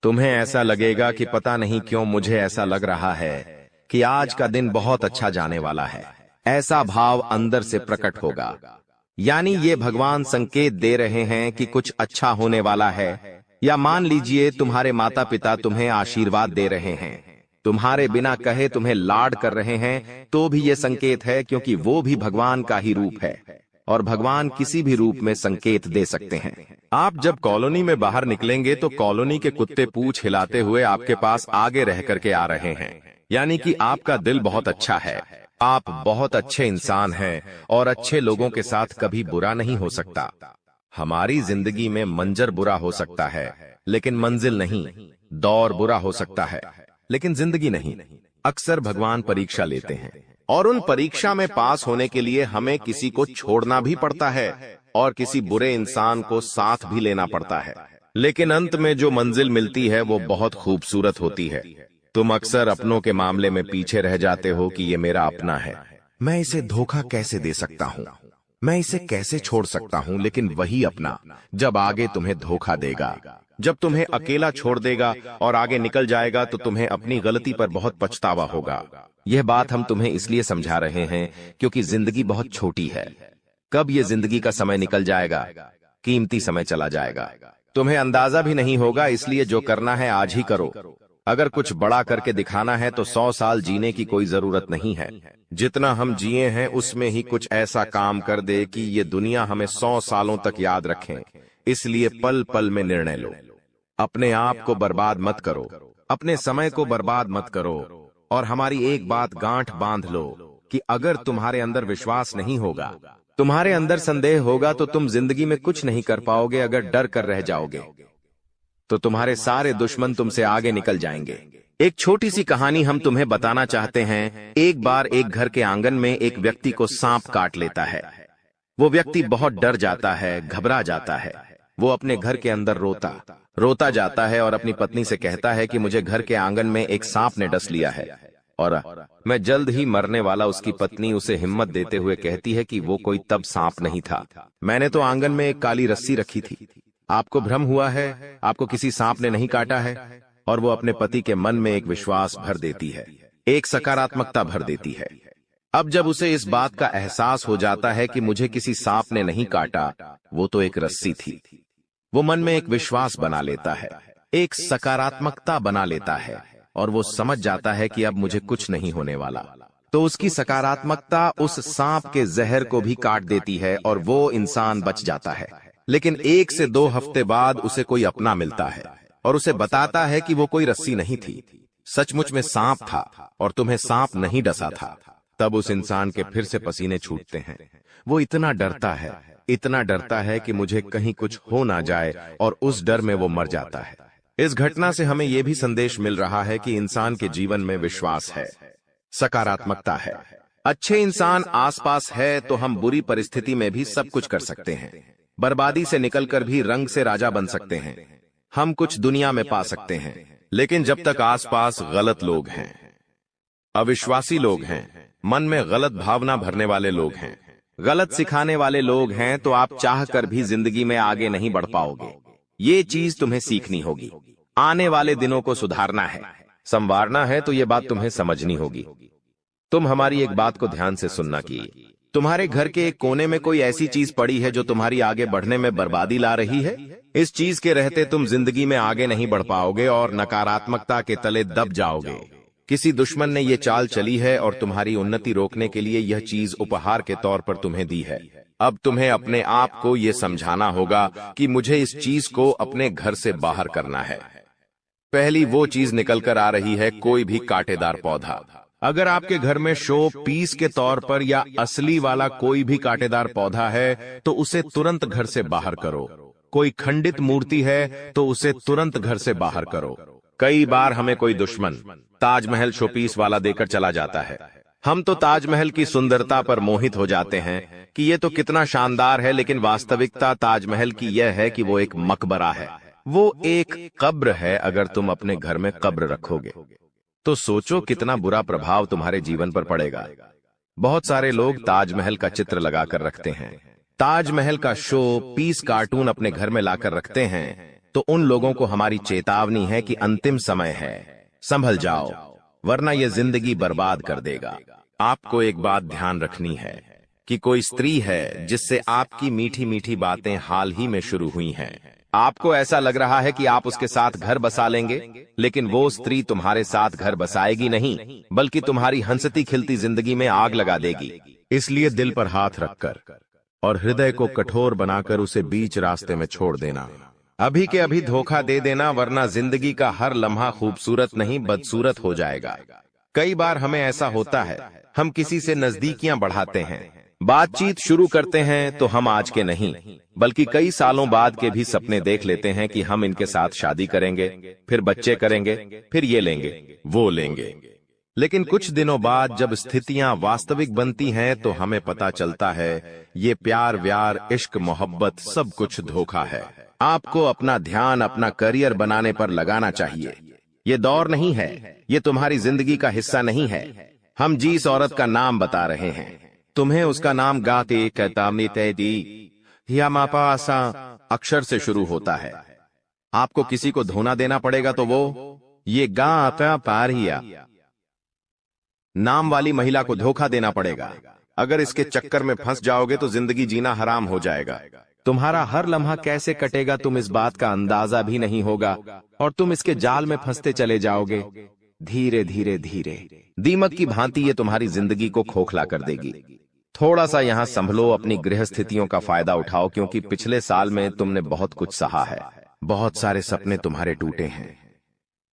तुम्हें ऐसा लगेगा कि पता नहीं क्यों मुझे ऐसा लग रहा है कि आज का दिन बहुत अच्छा जाने वाला है। ऐसा भाव अंदर से प्रकट होगा, यानी ये भगवान संकेत दे रहे हैं कि कुछ अच्छा होने वाला है। या मान लीजिए तुम्हारे माता पिता तुम्हें आशीर्वाद दे रहे हैं, तुम्हारे बिना कहे तुम्हें लाड कर रहे हैं, तो भी ये संकेत है, क्योंकि वो भी भगवान का ही रूप है और भगवान किसी भी रूप में संकेत दे सकते हैं। आप जब कॉलोनी में बाहर निकलेंगे तो कॉलोनी के कुत्ते पूंछ हिलाते हुए आपके पास आगे रह करके आ रहे हैं, यानी कि आपका दिल बहुत अच्छा है। आप बहुत अच्छे इंसान हैं और अच्छे लोगों के साथ कभी बुरा नहीं हो सकता। हमारी जिंदगी में मंजर बुरा हो सकता है, लेकिन मंजिल नहीं। दौर बुरा हो सकता है, लेकिन जिंदगी नहीं। अक्सर भगवान परीक्षा लेते हैं और उन परीक्षा में पास होने के लिए हमें किसी को छोड़ना भी पड़ता है और किसी बुरे इंसान को साथ भी लेना पड़ता है, लेकिन अंत में जो मंजिल मिलती है वो बहुत खूबसूरत होती है। तुम अक्सर अपनों के मामले में पीछे रह जाते हो कि ये मेरा अपना है, मैं इसे धोखा कैसे दे सकता हूँ, मैं इसे कैसे छोड़ सकता हूँ। लेकिन वही अपना जब आगे तुम्हें धोखा देगा, जब तुम्हें अकेला छोड़ देगा और आगे निकल जाएगा, तो तुम्हें अपनी गलती पर बहुत पछतावा होगा। यह बात हम तुम्हें इसलिए समझा रहे हैं क्योंकि जिंदगी बहुत छोटी है। कब ये जिंदगी का समय निकल जाएगा, कीमती समय चला जाएगा, तुम्हें अंदाजा भी नहीं होगा। इसलिए जो करना है आज ही करो। अगर कुछ बड़ा करके दिखाना है तो 100 साल जीने की कोई जरूरत नहीं है। जितना हम जिए हैं उसमें ही कुछ ऐसा काम कर दे कि ये दुनिया हमें 100 सालों तक याद रखें। इसलिए पल पल में निर्णय लो। अपने आप को बर्बाद मत करो, अपने समय को बर्बाद मत करो। और हमारी एक बात गांठ बांध लो कि अगर तुम्हारे अंदर विश्वास नहीं होगा, तुम्हारे अंदर संदेह होगा, तो तुम जिंदगी में कुछ नहीं कर पाओगे। अगर डर कर रह जाओगे तो तुम्हारे सारे दुश्मन तुमसे आगे निकल जाएंगे। एक छोटी सी कहानी हम तुम्हें बताना चाहते हैं। एक बार एक घर के आंगन में एक व्यक्ति को सांप काट लेता है। वो व्यक्ति बहुत डर जाता है, घबरा जाता है। वो अपने घर के अंदर रोता जाता है और अपनी पत्नी से कहता है कि मुझे घर के आंगन में एक सांप ने डस लिया है और मैं जल्द ही मरने वाला। उसकी पत्नी उसे हिम्मत देते हुए कहती है कि वो कोई तब सांप नहीं था, मैंने तो आंगन में एक काली रस्सी रखी थी। आपको भ्रम हुआ है, आपको किसी सांप ने नहीं काटा है। और वो अपने पति के मन में एक विश्वास भर देती है, एक सकारात्मकता भर देती है। अब जब उसे इस बात का एहसास हो जाता है कि मुझे किसी सांप ने नहीं काटा, वो तो एक रस्सी थी, वो मन में एक विश्वास बना लेता है, एक सकारात्मकता बना लेता है और वो समझ जाता है कि अब मुझे कुछ नहीं होने वाला। तो उसकी सकारात्मकता उस सांप के जहर को भी काट देती है और वो इंसान बच जाता है। लेकिन 1 से 2 हफ्ते बाद उसे कोई अपना मिलता है और उसे बताता है कि वो कोई रस्सी नहीं थी, सचमुच में सांप था और तुम्हें सांप नहीं डसा था। तब उस इंसान के फिर से पसीने छूटते हैं। वो इतना डरता है कि मुझे कहीं कुछ हो ना जाए, और उस डर में वो मर जाता है। इस घटना से हमें यह भी संदेश मिल रहा है कि इंसान के जीवन में विश्वास है, सकारात्मकता है, अच्छे इंसान आसपास है तो हम बुरी परिस्थिति में भी सब कुछ कर सकते हैं। बर्बादी से निकलकर भी रंग से राजा बन सकते हैं। हम कुछ दुनिया में पा सकते हैं, लेकिन जब तक आसपास गलत लोग हैं, अविश्वासी लोग हैं, मन में गलत भावना भरने वाले लोग हैं, गलत सिखाने वाले लोग हैं, तो आप चाह कर भी जिंदगी में आगे नहीं बढ़ पाओगे। ये चीज तुम्हें सीखनी होगी। आने वाले दिनों को सुधारना है, संवारना है, तो ये बात तुम्हें समझनी होगी। तुम हमारी एक बात को ध्यान से सुनना कि तुम्हारे घर के एक कोने में कोई ऐसी चीज पड़ी है जो तुम्हारी आगे बढ़ने में बर्बादी ला रही है। इस चीज के रहते तुम जिंदगी में आगे नहीं बढ़ पाओगे और नकारात्मकता के तले दब जाओगे, किसी दुश्मन ने ये चाल चली है और तुम्हारी उन्नति रोकने के लिए यह चीज उपहार के तौर पर तुम्हें दी है। अब तुम्हें अपने आप को ये समझाना होगा कि मुझे इस चीज को अपने घर से बाहर करना है। पहली वो चीज निकल कर आ रही है, कोई भी कांटेदार पौधा। अगर आपके घर में शो पीस के तौर पर या असली वाला कोई भी कांटेदार पौधा है तो उसे तुरंत घर से बाहर करो। कोई खंडित मूर्ति है तो उसे तुरंत घर से बाहर करो। कई बार हमें कोई दुश्मन ताजमहल शोपीस वाला देकर चला जाता है। हम तो ताजमहल की सुंदरता पर मोहित हो जाते हैं कि ये तो कितना शानदार है, लेकिन वास्तविकता ताजमहल की यह है कि वो एक मकबरा है, वो एक कब्र है। अगर तुम अपने घर में कब्र रखोगे तो सोचो कितना बुरा प्रभाव तुम्हारे जीवन पर पड़ेगा। बहुत सारे लोग ताजमहल का चित्र लगाकर रखते हैं, ताजमहल का शो पीस कार्टून अपने घर में लाकर रखते हैं। तो उन लोगों को हमारी चेतावनी है कि अंतिम समय है, संभल जाओ, वरना यह जिंदगी बर्बाद कर देगा। आपको एक बात ध्यान रखनी है कि कोई स्त्री है जिससे आपकी मीठी मीठी बातें हाल ही में शुरू हुई हैं। आपको ऐसा लग रहा है कि आप उसके साथ घर बसा लेंगे, लेकिन वो स्त्री तुम्हारे साथ घर बसाएगी नहीं, बल्कि तुम्हारी हंसती खिलती जिंदगी में आग लगा देगी। इसलिए दिल पर हाथ रखकर और हृदय को कठोर बनाकर उसे बीच रास्ते में छोड़ देना। अभी के अभी धोखा दे देना, वरना जिंदगी का हर लम्हा खूबसूरत नहीं बदसूरत हो जाएगा। कई बार हमें ऐसा होता है, हम किसी से नजदीकियां बढ़ाते हैं, बातचीत शुरू करते हैं तो हम आज के नहीं बल्कि कई सालों बाद के भी सपने देख लेते हैं कि हम इनके साथ शादी करेंगे, फिर बच्चे करेंगे, फिर ये लेंगे वो लेंगे। लेकिन कुछ दिनों बाद जब स्थितियां वास्तविक बनती हैं तो हमें पता चलता है ये प्यार व्यार इश्क मोहब्बत सब कुछ धोखा है। आपको अपना ध्यान अपना करियर बनाने पर लगाना चाहिए। ये दौर नहीं है, ये तुम्हारी जिंदगी का हिस्सा नहीं है। हम जिस औरत का नाम बता रहे हैं, तुम्हें उसका नाम गाते कहतामनी तैदी या मापासा अक्षर से शुरू होता है। आपको किसी को धोना देना पड़ेगा तो वो ये गा आता पारिया नाम वाली महिला को धोखा देना पड़ेगा। अगर इसके चक्कर में फंस जाओगे तो जिंदगी जीना हराम हो जाएगा। तुम्हारा हर लम्हा कैसे कटेगा तुम इस बात का अंदाजा भी नहीं होगा और तुम इसके जाल में फंसते चले जाओगे। धीरे धीरे धीरे दीमक की भांति ये तुम्हारी जिंदगी को खोखला कर देगी। थोड़ा सा यहाँ संभलो, अपनी गृह स्थितियों का फायदा उठाओ, क्योंकि पिछले साल में तुमने बहुत कुछ सहा है। बहुत सारे सपने तुम्हारे टूटे हैं,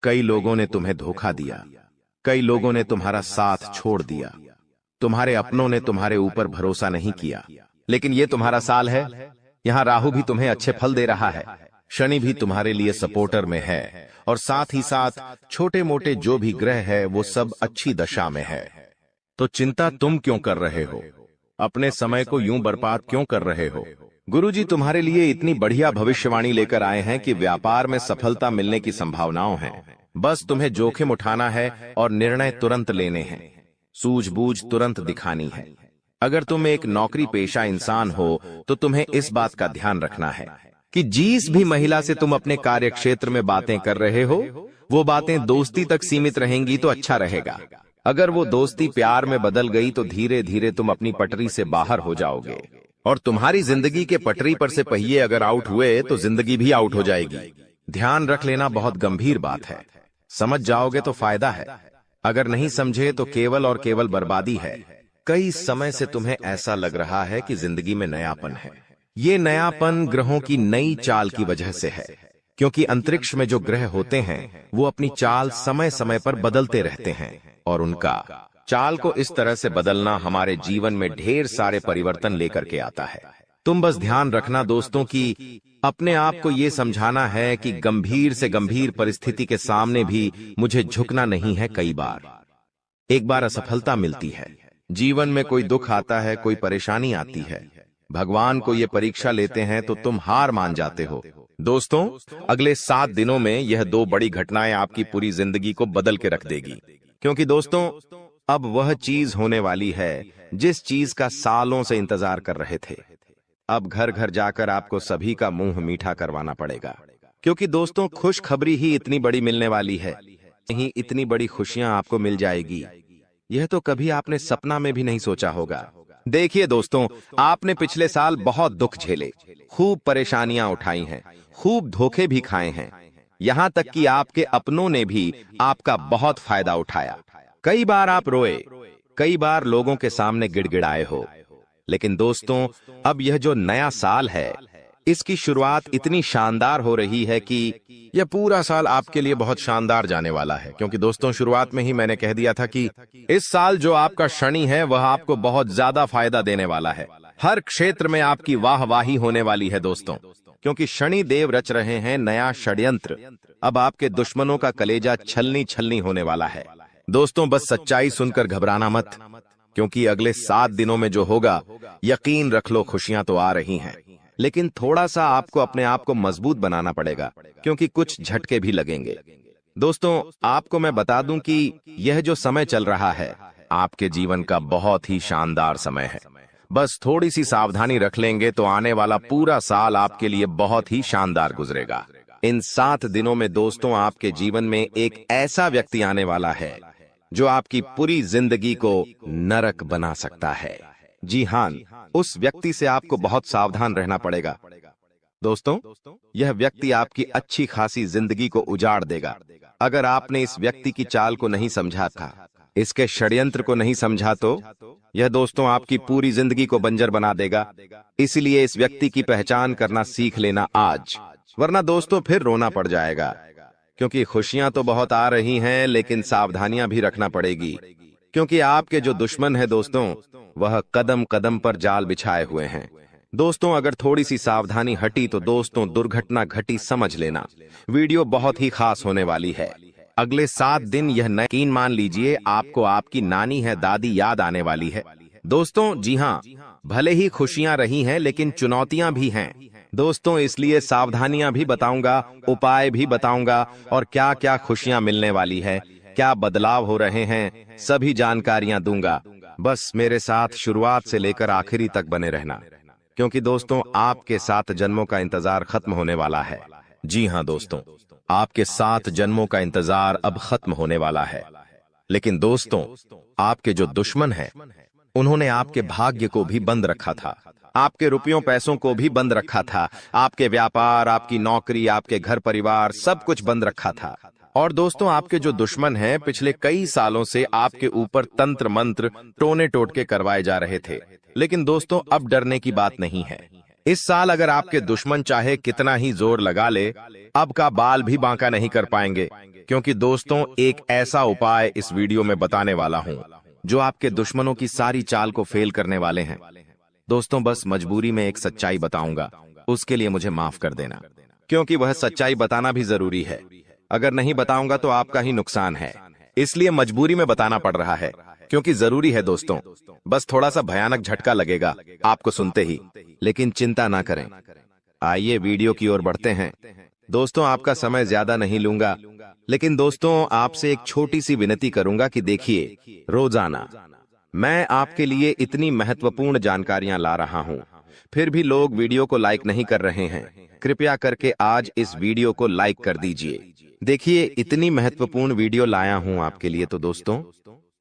कई लोगों ने तुम्हें धोखा दिया, कई लोगों ने तुम्हारा साथ छोड़ दिया, तुम्हारे अपनों ने तुम्हारे ऊपर भरोसा नहीं किया। लेकिन ये तुम्हारा साल है। यहाँ राहु भी तुम्हें अच्छे फल दे रहा है, शनि भी तुम्हारे लिए सपोर्टर में है, और साथ ही साथ छोटे मोटे जो भी ग्रह है वो सब अच्छी दशा में है। तो चिंता तुम क्यों कर रहे हो? अपने समय को यूं बर्बाद क्यों कर रहे हो? गुरुजी तुम्हारे लिए इतनी बढ़िया भविष्यवाणी लेकर आए हैं कि व्यापार में सफलता मिलने की संभावनाओं हैं। बस तुम्हें जोखिम उठाना है और निर्णय तुरंत लेने हैं, सूझबूझ तुरंत दिखानी है। अगर तुम एक नौकरी पेशा इंसान हो तो तुम्हें इस बात का ध्यान रखना है कि जिस भी महिला से तुम अपने कार्य क्षेत्र में बातें कर रहे हो वो बातें दोस्ती तक सीमित रहेंगी तो अच्छा रहेगा। अगर वो दोस्ती प्यार में बदल गई तो धीरे धीरे तुम अपनी पटरी से बाहर हो जाओगे, और तुम्हारी जिंदगी के पटरी पर से पहिए अगर आउट हुए तो जिंदगी भी आउट हो जाएगी। ध्यान रख लेना बहुत गंभीर बात है। समझ जाओगे तो फायदा है, अगर नहीं समझे तो केवल और केवल बर्बादी है। कई समय से तुम्हें ऐसा लग रहा है कि जिंदगी में नयापन है। ये नयापन ग्रहों की नई चाल की वजह से है, क्योंकि अंतरिक्ष में जो ग्रह होते हैं वो अपनी चाल समय समय पर बदलते रहते हैं, और उनका चाल को इस तरह से बदलना हमारे जीवन में ढेर सारे परिवर्तन लेकर के आता है। तुम बस ध्यान रखना दोस्तों कि अपने आप को ये समझाना है कि गंभीर से गंभीर परिस्थिति के सामने भी मुझे झुकना नहीं है। कई बार एक बार असफलता मिलती है, जीवन में कोई दुख आता है, कोई परेशानी आती है, भगवान को ये परीक्षा लेते हैं तो तुम हार मान जाते हो। दोस्तों, अगले 7 दिनों में यह 2 बड़ी घटनाएं आपकी पूरी जिंदगी को बदल के रख देगी, क्योंकि दोस्तों अब वह चीज होने वाली है जिस चीज का सालों से इंतजार कर रहे थे। अब घर घर जाकर आपको सभी का मुंह मीठा करवाना पड़ेगा, क्योंकि दोस्तों खुशखबरी ही इतनी बड़ी मिलने वाली है। नहीं, इतनी बड़ी खुशियां आपको मिल जाएगी, यह तो कभी आपने सपना में भी नहीं सोचा होगा। देखिए दोस्तों, आपने पिछले साल बहुत दुख झेले, खूब परेशानियां उठाई हैं, खूब धोखे भी खाए हैं, यहां तक कि आपके अपनों ने भी आपका बहुत फायदा उठाया। कई बार आप रोए, कई बार लोगों के सामने गिड़गिड़ाए हो, लेकिन दोस्तों अब यह जो नया साल है, इसकी शुरुआत इतनी शानदार हो रही है कि यह पूरा साल आपके लिए बहुत शानदार जाने वाला है। क्योंकि दोस्तों शुरुआत में ही मैंने कह दिया था कि इस साल जो आपका शनि है वह आपको बहुत ज्यादा फायदा देने वाला है। हर क्षेत्र में आपकी वाहवाही होने वाली है दोस्तों, क्योंकि शनि देव रच रहे हैं नया षड्यंत्र। अब आपके दुश्मनों का कलेजा छलनी छलनी होने वाला है। दोस्तों बस सच्चाई सुनकर घबराना मत, क्योंकि अगले 7 दिनों में जो होगा, यकीन रख लो खुशियां तो आ रही हैं। लेकिन थोड़ा सा आपको अपने आप को मजबूत बनाना पड़ेगा, क्योंकि कुछ झटके भी लगेंगे। दोस्तों आपको मैं बता दूं कि यह जो समय चल रहा है आपके जीवन का बहुत ही शानदार समय है। बस थोड़ी सी सावधानी रख लेंगे तो आने वाला पूरा साल आपके लिए बहुत ही शानदार गुजरेगा। इन 7 दिनों में दोस्तों आपके जीवन में एक ऐसा व्यक्ति आने वाला है जो आपकी पूरी जिंदगी को नरक बना सकता है। जी हां, उस व्यक्ति से आपको बहुत सावधान रहना पड़ेगा। दोस्तों यह व्यक्ति आपकी अच्छी खासी जिंदगी को उजाड़ देगा। अगर आपने इस व्यक्ति की चाल को नहीं समझा था, इसके षड्यंत्र को नहीं समझा, तो यह दोस्तों आपकी पूरी जिंदगी को बंजर बना देगा। इसलिए इस व्यक्ति की पहचान करना सीख लेना आज, वरना दोस्तों फिर रोना पड़ जाएगा। क्योंकि खुशियां तो बहुत आ रही हैं, लेकिन सावधानियां भी रखना पड़ेगी, क्योंकि आपके जो दुश्मन है दोस्तों वह कदम कदम पर जाल बिछाए हुए हैं। दोस्तों अगर थोड़ी सी सावधानी हटी तो दोस्तों दुर्घटना घटी समझ लेना। वीडियो बहुत ही खास होने वाली है। अगले 7 दिन यह यकीन मान लीजिए आपको आपकी नानी है दादी याद आने वाली है। दोस्तों जी हाँ, भले ही खुशियां रही हैं लेकिन चुनौतियां भी हैं दोस्तों, इसलिए सावधानियां भी बताऊंगा, उपाय भी बताऊंगा, और क्या क्या खुशियां मिलने वाली है, क्या बदलाव हो रहे हैं, सभी जानकारियां दूंगा। बस मेरे साथ शुरुआत से लेकर आखिरी तक बने रहना, क्योंकि दोस्तों आपके 7 जन्मों का इंतजार खत्म होने वाला है। जी हाँ दोस्तों, आपके 7 जन्मों का इंतजार अब खत्म होने वाला है। लेकिन दोस्तों आपके जो दुश्मन हैं, उन्होंने आपके भाग्य को भी बंद रखा था, आपके रुपयों पैसों को भी बंद रखा था, आपके व्यापार, आपकी नौकरी, आपके घर परिवार सब कुछ बंद रखा था। और दोस्तों आपके जो दुश्मन हैं पिछले कई सालों से आपके ऊपर तंत्र मंत्र टोने टोटके करवाए जा रहे थे। लेकिन दोस्तों अब डरने की बात नहीं है। इस साल अगर आपके दुश्मन चाहे कितना ही जोर लगा ले, अब का बाल भी बांका नहीं कर पाएंगे, क्योंकि दोस्तों एक ऐसा उपाय इस वीडियो में बताने वाला हूं जो आपके दुश्मनों की सारी चाल को फेल करने वाले हैं। दोस्तों बस मजबूरी में एक सच्चाई बताऊंगा, उसके लिए मुझे माफ कर देना, क्योंकि वह सच्चाई बताना भी जरूरी है। अगर नहीं बताऊंगा तो आपका ही नुकसान है, इसलिए मजबूरी में बताना पड़ रहा है, क्योंकि जरूरी है दोस्तों। बस थोड़ा सा भयानक झटका लगेगा आपको सुनते ही, लेकिन चिंता ना करें। आइए वीडियो की ओर बढ़ते हैं। दोस्तों आपका समय ज्यादा नहीं लूंगा, लेकिन दोस्तों आपसे एक छोटी सी विनती करूंगा कि देखिए, रोजाना मैं आपके लिए इतनी महत्वपूर्ण जानकारियां ला रहा हूं, फिर भी लोग वीडियो को लाइक नहीं कर रहे हैं। कृपया करके आज इस वीडियो को लाइक कर दीजिए। देखिए इतनी महत्वपूर्ण वीडियो लाया हूं आपके लिए, तो दोस्तों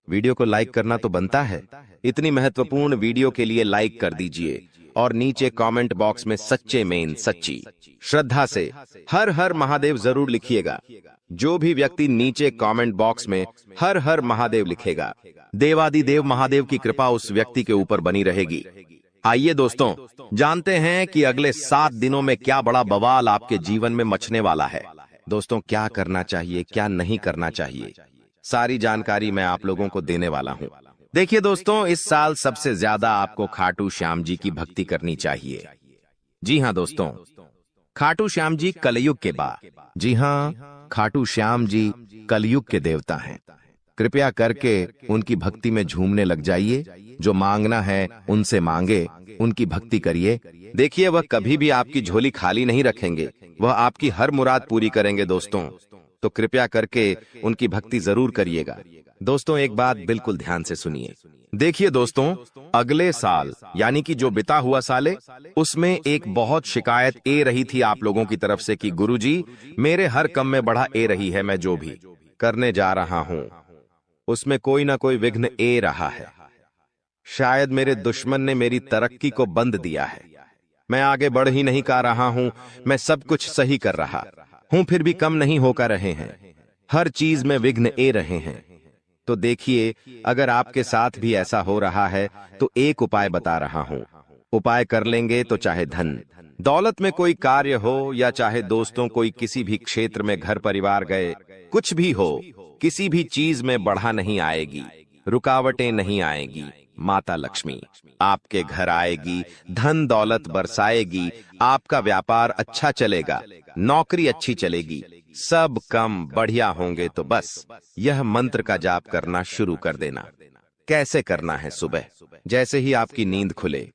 वीडियो को लाइक करना तो बनता है। इतनी महत्वपूर्ण वीडियो के लिए लाइक कर दीजिए और नीचे कमेंट बॉक्स में सच्चे में सच्ची श्रद्धा से हर हर महादेव जरूर लिखिएगा। जो भी व्यक्ति नीचे कमेंट बॉक्स में हर हर महादेव लिखेगा, देवादिदेव महादेव की कृपा उस व्यक्ति के ऊपर बनी रहेगी। आइए दोस्तों जानते हैं कि अगले 7 दिनों में क्या बड़ा बवाल आपके जीवन में मचने वाला है। दोस्तों क्या करना चाहिए, क्या नहीं करना चाहिए, सारी जानकारी मैं आप लोगों को देने वाला हूं। देखिए दोस्तों, इस साल सबसे ज्यादा आपको खाटू श्याम जी की भक्ति करनी चाहिए। जी हां दोस्तों, खाटू श्याम जी कलयुग के बाद, जी हां, खाटू श्याम जी कलयुग के देवता हैं। कृपया करके उनकी भक्ति में झूमने लग जाइए। जो मांगना है उनसे मांगे, उनकी भक्ति करिए। देखिए वह कभी भी आपकी झोली खाली नहीं रखेंगे, वह आपकी हर मुराद पूरी करेंगे दोस्तों। तो कृपया करके उनकी भक्ति जरूर करिएगा। दोस्तों एक बात बिल्कुल ध्यान से सुनिए। देखिए दोस्तों, अगले साल यानी कि जो बिता हुआ साल है, उसमें एक बहुत शिकायत ए रही थी आप लोगों की तरफ से कि गुरुजी मेरे हर काम में बढ़ा ए रही है, मैं जो भी करने जा रहा हूं उसमें कोई ना कोई विघ्न ए रहा है। शायद मेरे दुश्मन ने मेरी तरक्की को बंद दिया है, मैं आगे बढ़ ही नहीं पा रहा हूं, मैं सब कुछ सही कर रहा हूं फिर भी कम नहीं होकर रहे हैं, हर चीज में विघ्न ए रहे हैं। तो देखिए, अगर आपके साथ भी ऐसा हो रहा है तो एक उपाय बता रहा हूं। उपाय कर लेंगे तो चाहे धन दौलत में कोई कार्य हो या चाहे दोस्तों कोई किसी भी क्षेत्र में घर परिवार गए, कुछ भी हो, किसी भी चीज में बढ़ा नहीं आएगी, रुकावटें नहीं आएगी। माता लक्ष्मी आपके घर आएगी, धन दौलत बरसाएगी, आपका व्यापार अच्छा चलेगा, नौकरी अच्छी चलेगी, सब कम बढ़िया होंगे। तो बस यह मंत्र का जाप करना शुरू कर देना। कैसे करना है? सुबह जैसे ही आपकी नींद खुले,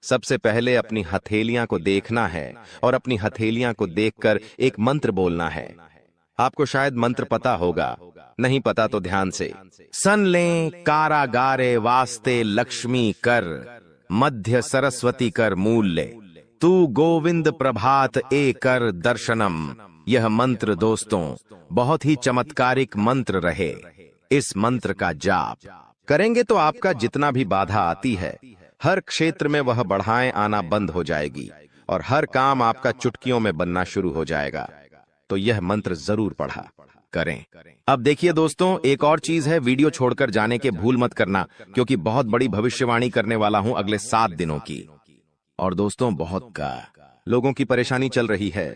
सबसे पहले अपनी हथेलियां को देखना है और अपनी हथेलियां को देखकर एक मंत्र बोलना है। आपको शायद मंत्र पता होगा, नहीं पता तो ध्यान से। सन लें कारागारे वास्ते लक्ष्मी कर, मध्य सरस्वती कर मूल्य, तू गोविंद प्रभात ए कर दर्शनम। यह मंत्र दोस्तों बहुत ही चमत्कारिक मंत्र रहे। इस मंत्र का जाप करेंगे तो आपका जितना भी बाधा आती है, हर क्षेत्र में वह बढ़ाएं आना बंद हो जाएगी और हर काम आपका चुटकियों में बनना शुरू हो जाएगा। तो यह मंत्र जरूर पढ़ा करें। अब देखिए दोस्तों, एक और चीज है, वीडियो छोड़कर जाने के भूल मत करना, क्योंकि बहुत बड़ी भविष्यवाणी करने वाला हूं अगले 7 दिनों की। और दोस्तों बहुत का लोगों की परेशानी चल रही है,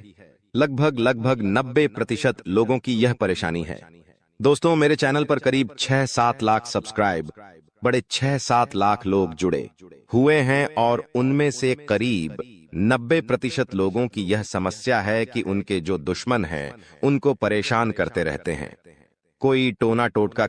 लगभग 90% लोगों की यह परेशानी है। दोस्तों मेरे चैनल पर करीब 6-7 लाख सब्सक्राइब, बड़े 6-7 लाख लोग जुड़े हुए हैं और उनमें से करीब 90% लोगों की यह समस्या है कि उनके जो दुश्मन हैं उनको परेशान करते रहते हैं। कोई टोना टोटका